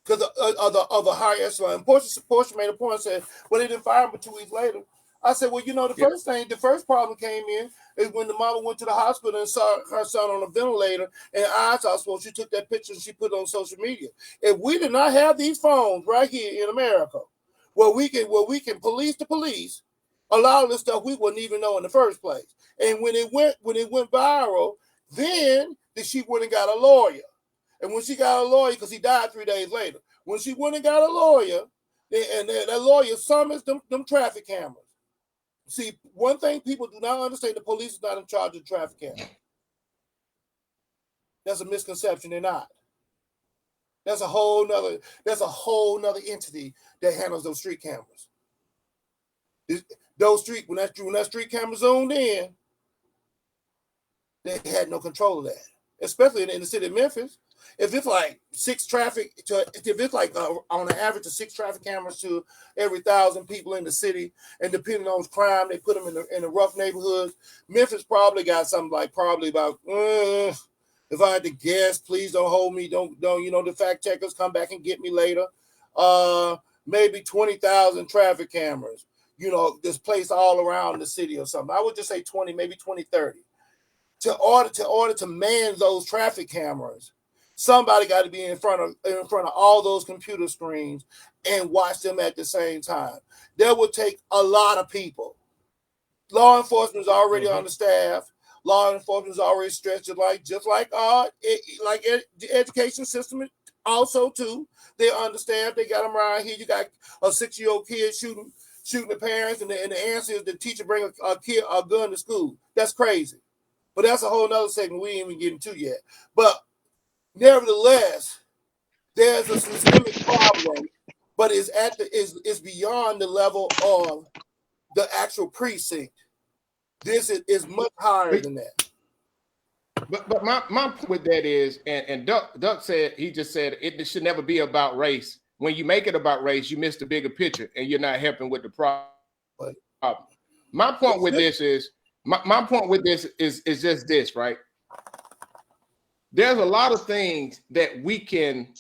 Because of the higher echelon. Portia made a point and said, well, they didn't fire him, but 2 weeks later. I said, well, the first problem came in is when the mama went to the hospital and saw her son on a ventilator, and I suppose she took that picture and she put it on social media. If we did not have these phones right here in America, where we can police the police, a lot of the stuff we wouldn't even know in the first place. And when it went viral, then she went and got a lawyer. And when she got a lawyer, because he died 3 days later, when she went and got a lawyer, and that lawyer summons them traffic cameras. See, one thing people do not understand, the police is not in charge of traffic cameras. That's a misconception. They're not. That's a whole nother entity that handles those street cameras. When that street camera zoomed in, they had no control of that, especially in the city of Memphis. If it's like on an average of 6 traffic cameras to every 1,000 people in the city, and depending on crime, they put them in the rough neighborhoods. Memphis probably got something like about, if I had to guess, please don't hold me, don't the fact checkers come back and get me later. Maybe 20,000 traffic cameras, displaced all around the city or something. I would just say 20, maybe 20, 30. To order to man those traffic cameras, somebody got to be in front of all those computer screens and watch them at the same time. That would take a lot of people. Law enforcement is already understaffed. Law enforcement is already stretched, just like the education system also too. They're understaffed. They got them around here. You got a 6-year-old kid shooting the parents, and the answer is the teacher bring a gun to school. That's crazy. But that's a whole nother segment we ain't even getting to yet. But nevertheless, there's a systemic problem, but it's beyond the level of the actual precinct. This is much higher than that. But my point with that is, and Duck said, he just said it should never be about race. When you make it about race, you miss the bigger picture and you're not helping with the problem. My point with this is just this, right? There's a lot of things that we can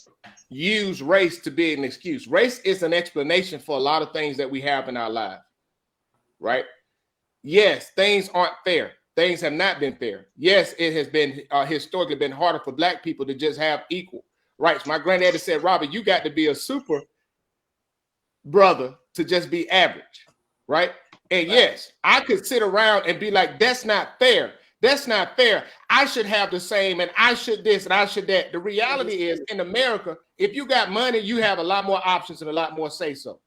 use race to be an excuse. Race is an explanation for a lot of things that we have in our lives, right? Yes, things aren't fair. Things have not been fair. Yes, it has been historically been harder for Black people to just have equal rights. My granddaddy said, Robert, you got to be a super brother to just be average, right? And yes, I could sit around and be like, that's not fair. That's not fair. I should have the same, and I should this, and I should that. The reality is, in America, if you got money, you have a lot more options and a lot more say-so,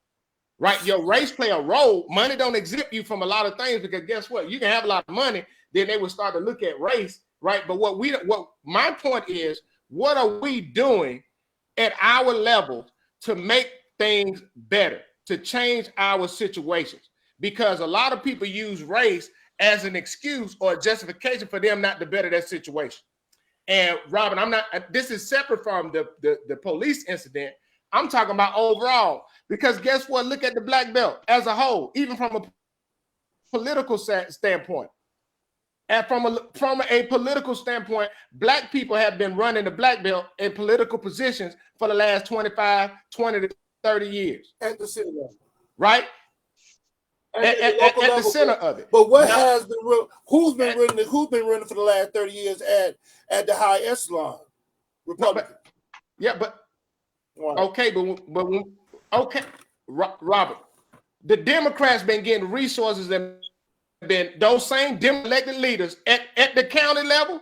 right? Your race play a role. Money don't exempt you from a lot of things, because guess what? You can have a lot of money, then they will start to look at race, right? But what my point is, what are we doing at our level to make things better, to change our situations? Because a lot of people use race as an excuse or a justification for them not to better their situation. And Robin, this is separate from the police incident. I'm talking about overall, because guess what? Look at the Black Belt as a whole, even from a political standpoint. And from a political standpoint, Black people have been running the Black Belt in political positions for the last 20 to 30 years. At the center level. Right? At the center of it. But what has been who's been running for the last 30 years at the high echelon? Republican. Okay, Robert, the Democrats been getting resources that been those same elected leaders at the county level,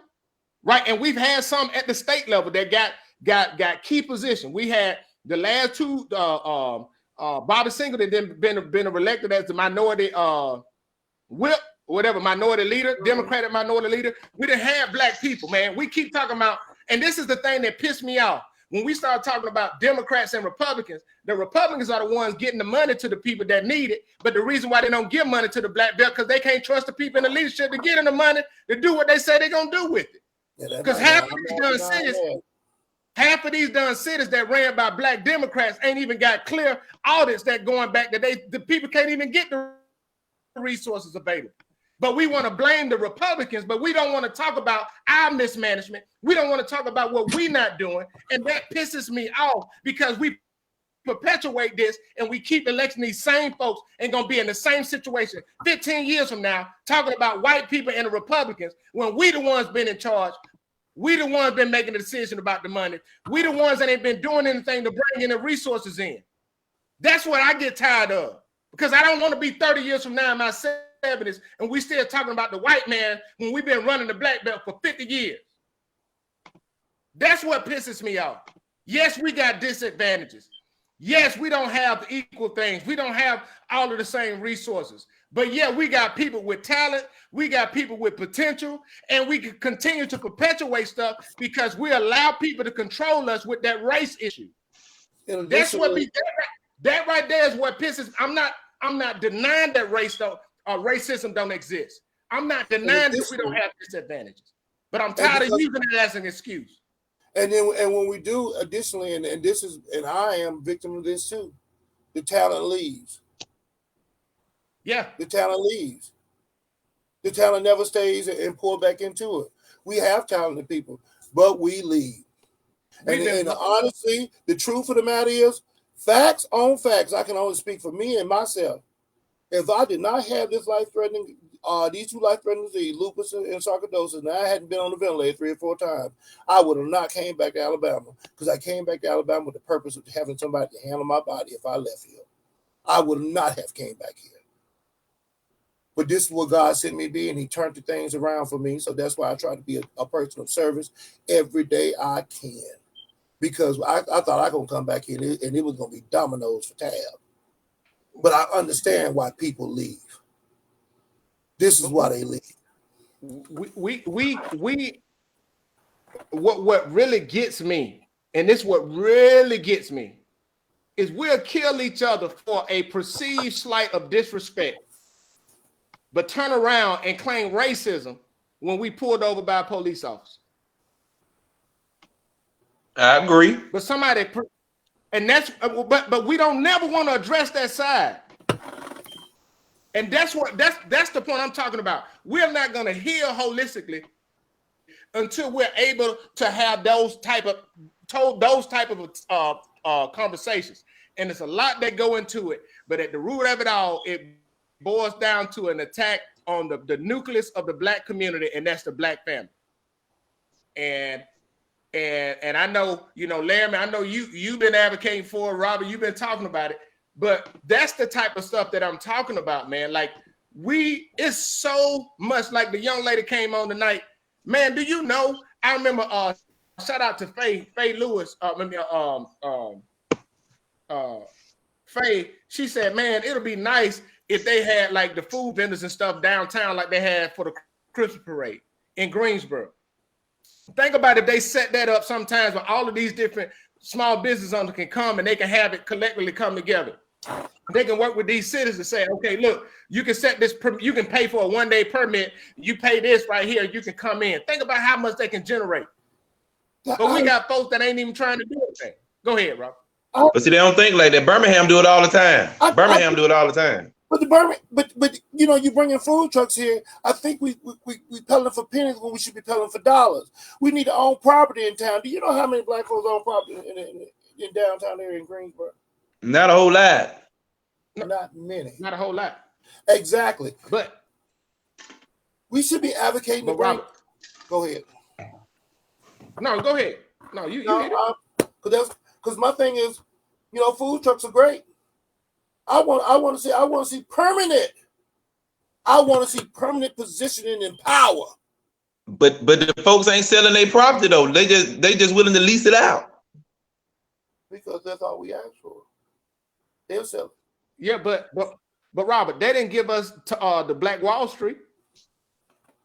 right? And we've had some at the state level that got key position. We had the last two Bobby Singleton then been elected as the minority whip, whatever, minority leader, Democratic minority leader. We didn't have Black people, man. We keep talking about, and this is the thing that pissed me off. When we start talking about Democrats and Republicans, the Republicans are the ones getting the money to the people that need it. But the reason why they don't give money to the Black Belt, because they can't trust the people in the leadership to get them the money to do what they say they're going to do with it. Because half of these done cities that ran by Black Democrats ain't even got clear audits that going back that the people can't even get the resources available. But we want to blame the Republicans, but we don't want to talk about our mismanagement. We don't want to talk about what we're not doing. And that pisses me off, because we perpetuate this and we keep electing these same folks and going to be in the same situation 15 years from now, talking about white people and the Republicans, when we the ones been in charge. We the ones been making the decision about the money. We the ones that ain't been doing anything to bring in the resources in. That's what I get tired of, because I don't want to be 30 years from now in my 70s and we still talking about the white man when we've been running the Black Belt for 50 years. That's what pisses me off. Yes, we got disadvantages. Yes, we don't have equal things. We don't have all of the same resources. But yeah, we got people with talent. We got people with potential. And we can continue to perpetuate stuff because we allow people to control us with that race issue. That's what that right there is what pisses. I'm not denying that racism don't exist. I'm not denying that we don't have disadvantages. But I'm tired of using it as an excuse. And when we do, additionally, and I am victim of this too, the talent leaves. Yeah. The talent leaves. The talent never stays and pour back into it. We have talented people, but we leave. And honestly, the truth of the matter is, facts on facts, I can only speak for me and myself. If I did not have this life-threatening, these two life-threatening disease, lupus and sarcoidosis, and I hadn't been on the ventilator 3 or 4 times, I would have not came back to Alabama, because I came back to Alabama with the purpose of having somebody to handle my body if I left here. I would not have came back here. But this is what God sent me to be, and he turned the things around for me. So that's why I try to be a person of service every day I can. Because I thought I was going to come back here and it was going to be dominoes for Tab. But I understand why people leave. This is why they leave. What really gets me, and this what really gets me, is we'll kill each other for a perceived slight of disrespect, but turn around and claim racism when we pulled over by a police officer. I agree. But somebody, and that's, but we don't never want to address that side. And that's the point I'm talking about. We're not going to heal holistically until we're able to have those type of conversations. And there's a lot that go into it, but at the root of it all, it boils down to an attack on the nucleus of the Black community, and that's the Black family. And I know, Laramie, I know you've been advocating for it, Robert, you've been talking about it, but that's the type of stuff that I'm talking about, man. Like it's so much, like the young lady came on tonight, man. Do you know? I remember. Shout out to Faye Lewis. Faye. She said, man, it'll be nice if they had like the food vendors and stuff downtown, like they had for the Christmas parade in Greensboro. Think about if they set that up sometimes where all of these different small business owners can come and they can have it collectively come together. They can work with these cities and say, okay, look, you can set this, you can pay for a one-day permit. You pay this right here, you can come in. Think about how much they can generate. But we got folks that ain't even trying to do anything. Go ahead, Rob. But see, they don't think like that. Birmingham do it all the time. Birmingham do it all the time. But you bring in food trucks here. I think we peddling for pennies when we should be peddling for dollars. We need to own property in town. Do you know how many Black folks own property in downtown area in Greensboro? Not a whole lot. Not many. Not a whole lot. Exactly. But we should be advocating. But Robert, go ahead. No, go ahead. No, you because my thing is, food trucks are great. I want to see permanent. I want to see permanent positioning and power. But the folks ain't selling their property though. They just willing to lease it out. Because that's all we ask for. They'll sell it. Yeah, but Robert, they didn't give us the Black Wall Street.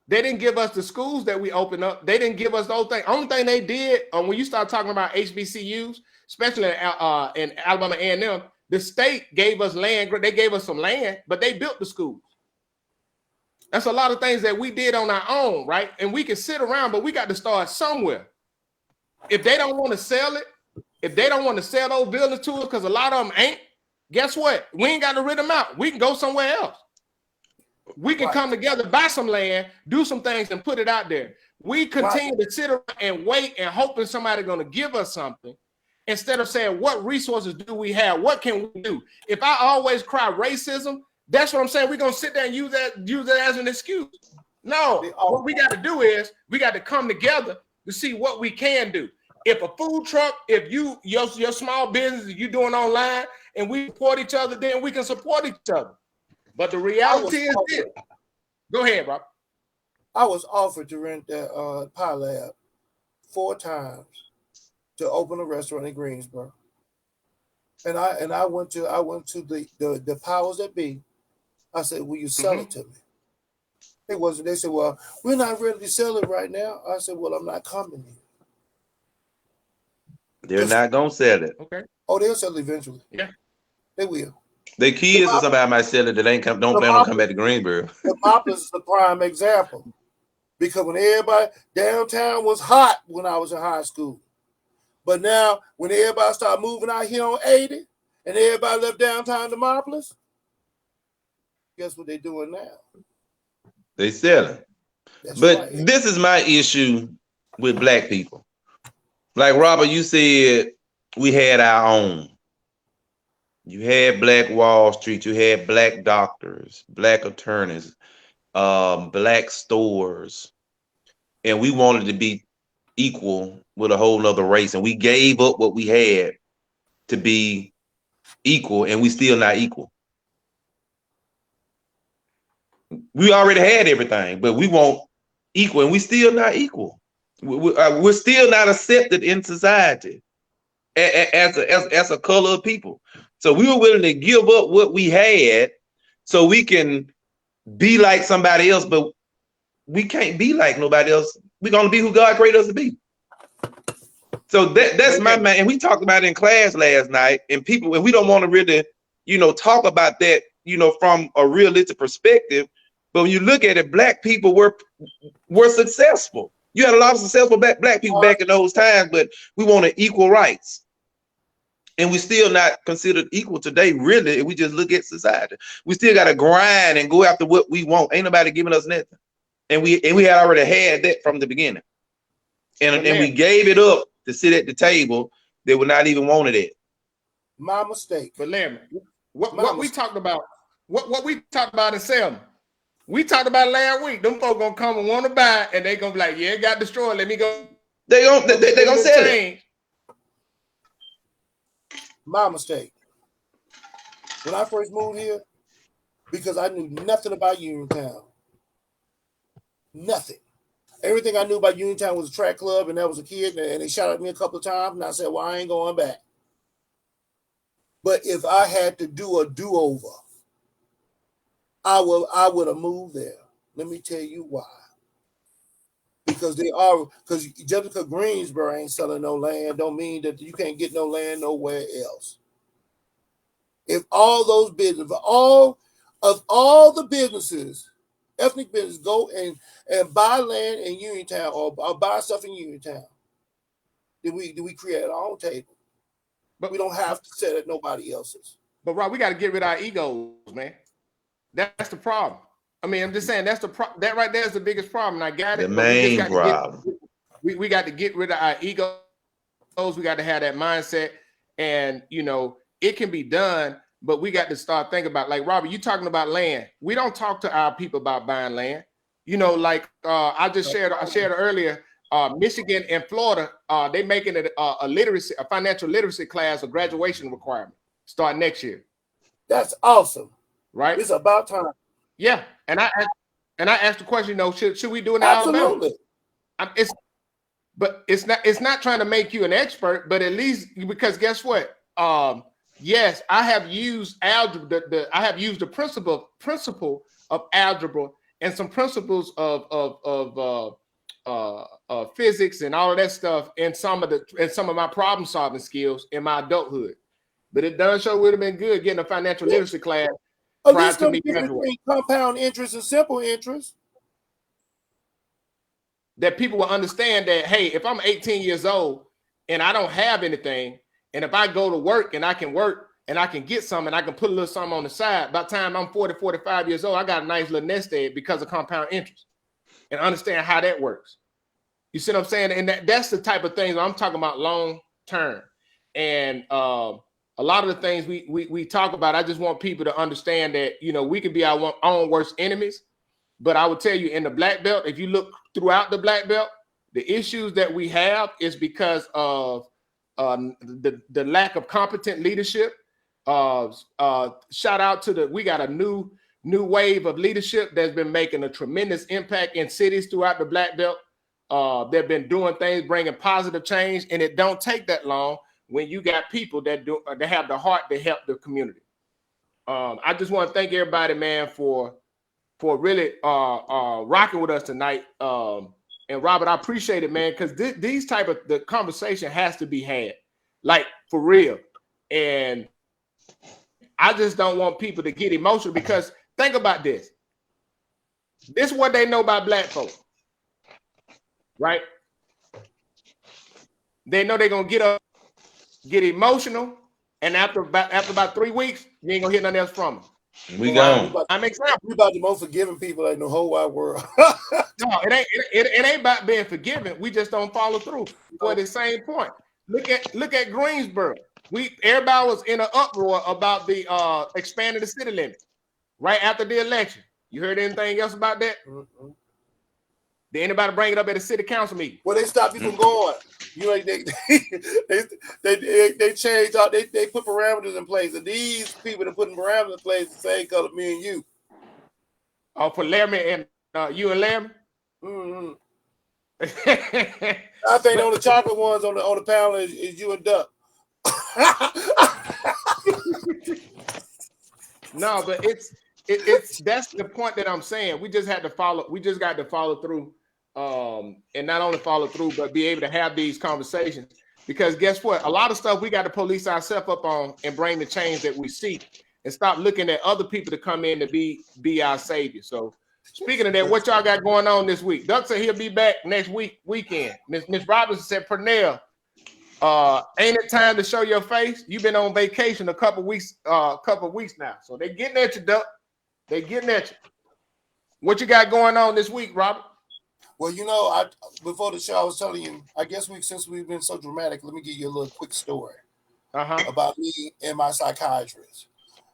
They didn't give us the schools that we opened up. They didn't give us those things. Only thing they did when you start talking about HBCUs, especially in Alabama A&M, the state gave us land. They gave us some land, but they built the schools. That's a lot of things that we did on our own, right? And we can sit around, but we got to start somewhere. If they don't want to sell it, if they don't want to sell those buildings to us, because a lot of them ain't, guess what? We ain't got to rent them out. We can go somewhere else. We can come together, buy some land, do some things, and put it out there. We continue to sit around and wait and hoping somebody's going to give us something instead of saying, what resources do we have? What can we do? If I always cry racism, that's what I'm saying. We're going to sit there and use that as an excuse. No, what we got to do is we got to come together to see what we can do. If a food truck, if your small business, you doing online and we support each other, then we can support each other. But the reality is this. Go ahead, Rob. I was offered to rent that Pie Lab 4 times to open a restaurant in Greensboro. And I went to the powers that be. I said, will you sell it to me? It wasn't. They said, well, we're not ready to sell it right now. I said, well, I'm not coming here. They're not gonna sell it. Okay. Oh, they'll sell it eventually. Yeah. They will. Their kids or somebody might sell it that don't plan on coming back to Greensboro. The Poplars is the prime example. Because when everybody downtown was hot when I was in high school. But now when everybody started moving out here on 80 and everybody left downtown Demopolis, guess what they're doing now? They selling. But this is my issue with Black people. Like Robert, you said we had our own. You had Black Wall Street, you had Black doctors, Black attorneys, Black stores, and we wanted to be equal with a whole nother race, and we gave up what we had to be equal, and we still not equal. We already had everything, but we want equal, and we still not equal. We're still not accepted in society as a color of people. So we were willing to give up what we had so we can be like somebody else, but we can't be like nobody else. We're going to be who God created us to be. So that's my man. And we talked about it in class last night, and we don't want to really, talk about that, from a realistic perspective. But when you look at it, black people were successful. You had a lot of successful black people back in those times, but we wanted equal rights. And we still not considered equal today, really, if we just look at society. We still got to grind and go after what we want. Ain't nobody giving us nothing. And we had already had that from the beginning. And we gave it up to sit at the table that would not even wanted it. My mistake. But Larry, what we talked about, what we talked about in Selma, we talked about last week. Them folks gonna come and want to buy, and they gonna be like, yeah, it got destroyed. Let me go. They gonna sell it. My mistake. When I first moved here, because I knew nothing about Uniontown. Nothing. Everything I knew about Uniontown was a track club, and that was a kid, and they shot at me a couple of times, and I said, well, I ain't going back. But if I had to do a do-over, I would have moved there. Let me tell you why. Because just because Greensboro ain't selling no land don't mean that you can't get no land nowhere else. If all those businesses, all the businesses, ethnic business, go and buy land in Uniontown or buy stuff in Uniontown, then we create our own table. But we don't have to sit at nobody else's. But Rob, we got to get rid of our egos, man. That's the problem. I mean, I'm just saying that right there is the biggest problem. And I got it. The main problem. We got to get rid of our egos. We got to have that mindset. And, it can be done, but we got to start thinking about, like, Robert, you talking about land. We don't talk to our people about buying land. I shared earlier, Michigan and Florida, they making it a financial literacy class, a graduation requirement, start next year. That's awesome. Right? It's about time. Yeah, and I asked the question, should we do it in Alabama? It's not trying to make you an expert, but at least because guess what? Yes, I have used algebra. I have used the principle of algebra and some principles of physics and all of that stuff in some of my problem solving skills in my adulthood. But it does show it would have been good getting a financial literacy class. There's no difference between compound interest and simple interest. That people will understand that, hey, if I'm 18 years old and I don't have anything, and if I go to work and I can work and I can get some and I can put a little something on the side, by the time I'm 40, 45 years old, I got a nice little nest egg because of compound interest and understand how that works. You see what I'm saying? And that's the type of things I'm talking about long term. And a lot of the things we talk about, I just want people to understand that, we can be our own worst enemies. But I would tell you, in the Black Belt, if you look throughout the Black Belt, the issues that we have is because of the lack of competent leadership. Shout out to we got a new wave of leadership that's been making a tremendous impact in cities throughout the Black Belt. They've been doing things, bringing positive change, and it don't take that long when you got people that have the heart to help the community. I just want to thank everybody, man, for really rocking with us tonight. And Robert, I appreciate it, man, because these type of the conversation has to be had, like for real. And I just don't want people to get emotional, because think about this. This is what they know about Black folks, right? They know they're gonna get up, get emotional, and after about 3 weeks, you ain't gonna hear nothing else from them. We gone. I'm example. We about the most forgiving people in the whole wide world. No, it ain't about being forgiven. We just don't follow through. For the same point, look at Greensboro. Everybody was in an uproar about the expanding the city limit right after the election. You heard anything else about that? Mm-hmm. Did anybody bring it up at a city council meeting? Well, they stopped you from going. They changed out. They put parameters in place, and these people that putting parameters in place the same color me and you. Oh, for Laramie and you and Laramie. Mm-hmm. I think the only chocolate ones on the panel is you and Duck. No, but it's that's the point that I'm saying. We just got to follow through. And not only follow through, but be able to have these conversations. Because guess what? A lot of stuff we got to police ourselves up on and bring the change that we seek, and stop looking at other people to come in to be our savior. So Speaking of that, what y'all got going on this week? Duck said he'll be back next weekend. Miss Robinson said, Pernell, ain't it time to show your face? You've been on vacation a couple weeks now. So they getting at you, Duck. They getting at you. What you got going on this week, Robert? Well, you know, before the show, I was telling you, I guess since we've been so dramatic, let me give you a little quick story about me and my psychiatrist.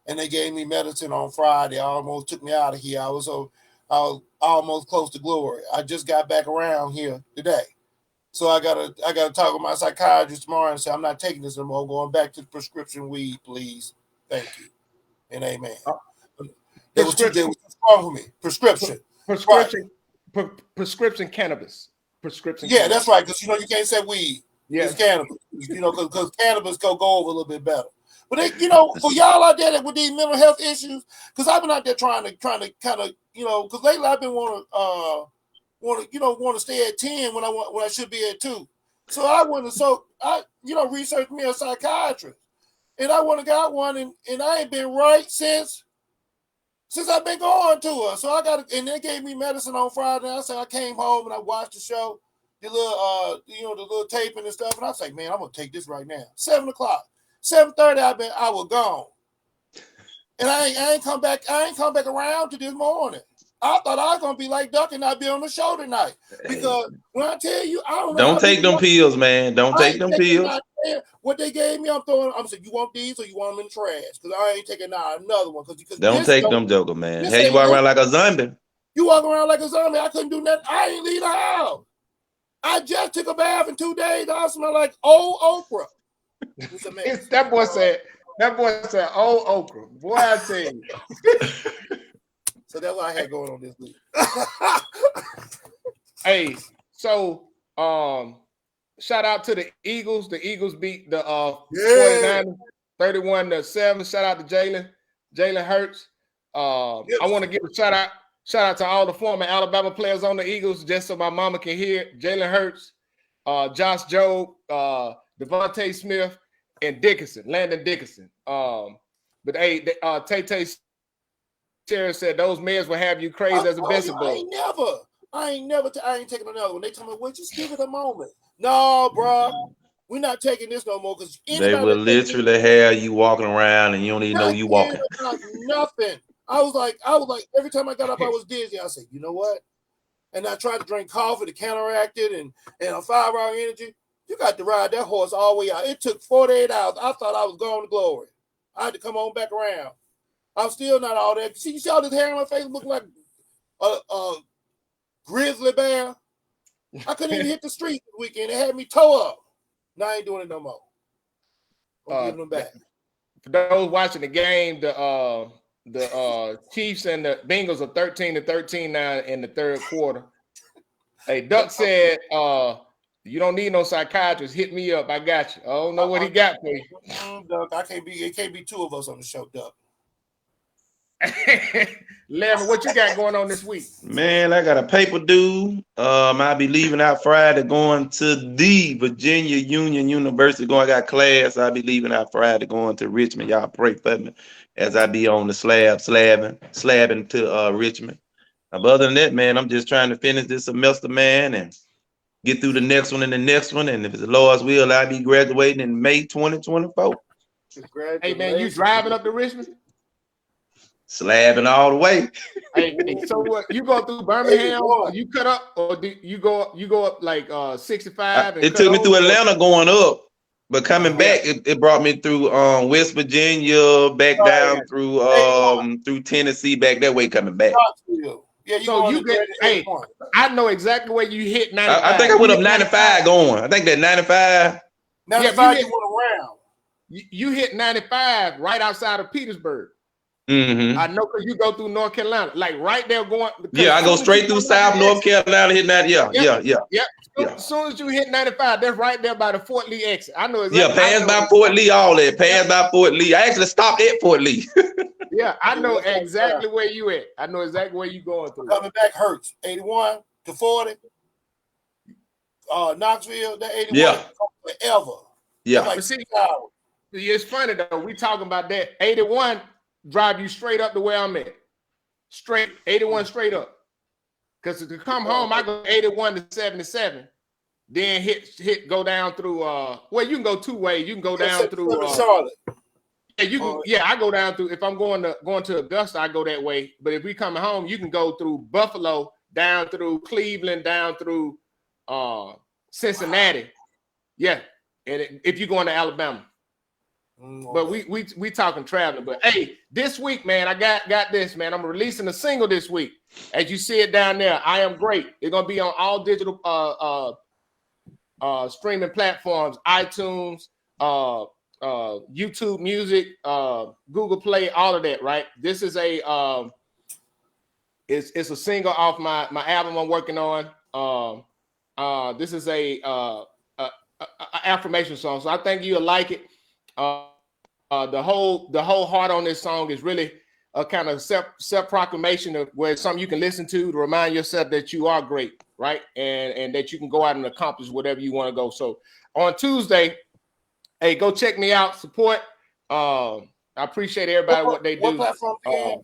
And they gave me medicine on Friday. I almost took me out of here. I was almost close to glory. I just got back around here today. So I gotta talk with my psychiatrist tomorrow and say, I'm not taking this anymore. I'm going back to the prescription weed, please. Thank you. And amen. It was too strong for me. Prescription cannabis. Yeah, that's right. Because you can't say weed. Yeah. It's cannabis. Because cannabis go over a little bit better. But they, for y'all out there that with these mental health issues, because I've been out there trying to kind of, because lately I've been want to stay at 10 when I should be at 2. So I researched me a psychiatrist, and I went and got one, and I ain't been right since I've been going to her. So and they gave me medicine on Friday. I said I came home and I watched the show, the little taping and stuff, and I was like, man, I'm gonna take this right now. 7:00. 7:30, I was gone, and I ain't come back. I ain't come back around to this morning. I thought I was gonna be like Duck and not be on the show tonight, because when I tell you, I don't take them pills, man. Don't take them pills. What they gave me, I'm saying, you want these or you want them in the trash? Because I ain't taking another one. Because don't take them joker, man. Hey, you walk around like a zombie. You walk around like a zombie. I couldn't do nothing. I ain't leave the house. I just took a bath in 2 days. I smell like old okra. That boy said, old okra. Boy, I tell you. So that's what I had going on this week. Hey, so shout out to the Eagles. The Eagles beat the 49ers 31-7. Shout out to Jalen Hurts. I want to give a shout out to all the former Alabama players on the Eagles, just so my mama can hear. Jalen Hurts, Josh Jobe, Devontae Smith, and Landon Dickerson. But hey, Tay Sarah said those meds will have you crazy as a Bessie boy. I ain't taking another one. They tell me, well, just give it a moment. No, bro, we're not taking this no more, because they will literally have you walking around and you don't even know you walking. Nothing. I was like, every time I got up, I was dizzy. I said, you know what? And I tried to drink coffee to counteract it, and a 5-hour energy. You got to ride that horse all the way out. It took 48 hours. I thought I was going to glory. I had to come on back around. I'm still not all that. You see all this hair on my face looking like a grizzly bear? I couldn't even hit the street this weekend. It had me toe up. Now I ain't doing it no more. I'm giving them back. For those watching the game, the Chiefs and the Bengals are 13-13 now in the third quarter. Hey, Duck said, you don't need no psychiatrist. Hit me up. I got you. I don't know what he got for you. Duck, it can't be 2 of us on the show, Duck. Larry, what you got going on this week? Man, I got a paper due. I'll be leaving out Friday, going to the Virginia Union University. I got class. I'll be leaving out Friday, going to Richmond. Y'all pray for me as I be on the slabbing to Richmond. But other than that, man, I'm just trying to finish this semester, man, and get through the next one and the next one. And if it's the Lord's will, I'll be graduating in May 2024. Hey, man, you driving up to Richmond? Slabbing all the way. Hey, so what? You go through Birmingham? You cut up, or do you go up like 65? It took me through Atlanta going up, but coming back, it brought me through West Virginia, back down through Tennessee, back that way coming back. Yeah, so you get. Hey, I know exactly where you hit 95. I think I went up 95 going. I think that 95. 95 you went around. You hit 95 right outside of Petersburg. Mm-hmm. I know, because you go through North Carolina, like right there going. Yeah, I go straight through South North Carolina, hitting that. Yeah. As soon as you hit 95, that's right there by the Fort Lee exit. I know exactly. Yeah, pass by Fort Lee, all that. Pass by Fort Lee. I actually stopped at Fort Lee. Yeah, I know exactly where you at. I know exactly where you going through. Coming back hurts. 81 to 40. Knoxville, that 81. Yeah. Forever. Yeah. Like see, it's funny though. We talking about that 81 drive you straight up to where I'm at. Straight 81 straight up. Because to come home, I go 81 to 77. Then go down through well, you can go two ways. You can go down through Charlotte. Yeah, I go down through, if I'm going to Augusta, I go that way. But if we coming home, you can go through Buffalo, down through Cleveland, down through Cincinnati. Yeah. And if you're going to Alabama. But we talking traveling. But hey, this week, man, I got this, man. I'm releasing a single this week. As you see it down there, I Am Great. It's gonna be on all digital streaming platforms, iTunes, YouTube Music, Google Play, all of that, right? This is a it's a single off my album I'm working on. This is a affirmation song, so I think you'll like it. The whole heart on this song is really a kind of self-proclamation of where it's something you can listen to remind yourself that you are great, right? And that you can go out and accomplish whatever you want to go. So on Tuesday, hey, go check me out, support. I appreciate everybody what they do. What platform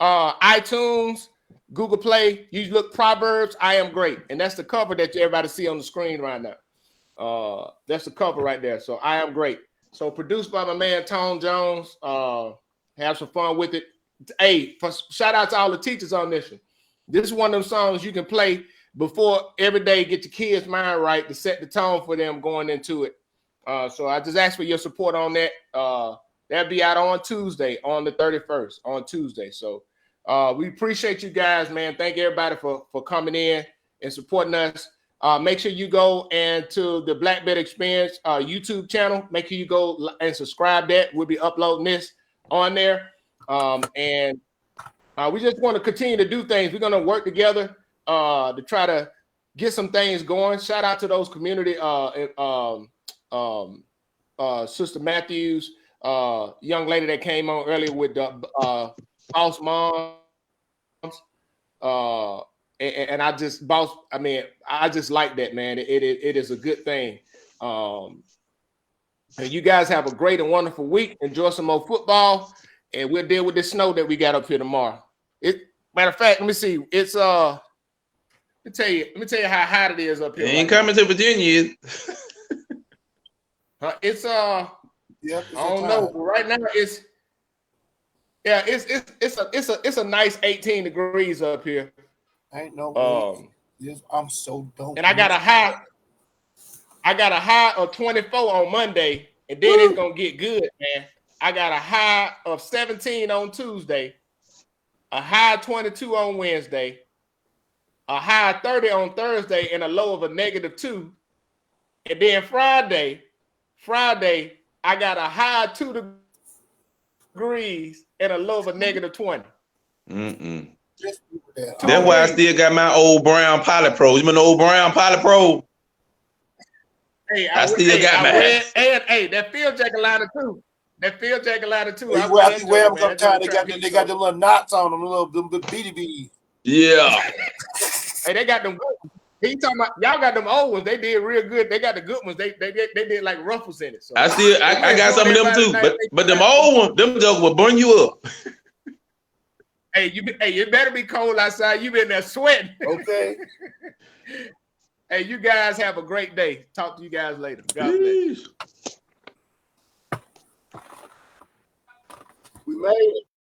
iTunes, Google Play. You look Proverbs, I Am Great. And that's the cover that everybody see on the screen right now. That's the cover right there. So I Am Great. So produced by my man Tone Jones. Have some fun with it. Hey, shout out to all the teachers on this one. This is one of them songs you can play before every day, get your kids' mind right to set the tone for them going into it. So I just ask for your support on that. That'll be out on Tuesday, on the 31st, on Tuesday. So we appreciate you guys, man. Thank everybody for coming in and supporting us. Make sure you go and to the Black Belt Experience YouTube channel. Make sure you go and subscribe that. We'll be uploading this on there. And we just want to continue to do things. We're going to work together to try to get some things going. Shout out to those community, Sister Matthews, young lady that came on earlier with the Boss Moms. And I just I just like that, man. It is a good thing. And you guys have a great and wonderful week. Enjoy some more football, and we'll deal with the snow that we got up here tomorrow. Matter of fact, let me see. It's let me tell you how hot it is up here. You ain't coming to Virginia. It's I don't know, but right now it's a nice 18 degrees up here. Ain't no I'm so dope. And I got a high of 24 on Monday, and then it's gonna get good, man. I got a high of 17 on Tuesday, a high of 22 on Wednesday, a high of 30 on Thursday, and a low of a -2. And then Friday, I got a high of 2 degrees and a low of a -20. That's why I still got my old brown Pilot Pro. You remember the old brown Pilot Pro? Hey, I still got mine. And that field jacket ladder too. That field jacket ladder too. I wear them sometimes. They got the little knots on them, the BDB. Yeah. Hey, they got them good ones. He talking about y'all got them old ones. They did real good. They got the good ones. They did like ruffles in it. So I got some of them too. But them old ones, them jokes will burn you up. Hey, it better be cold outside. You been there sweating. Okay. Hey, you guys have a great day. Talk to you guys later. God bless. We made it.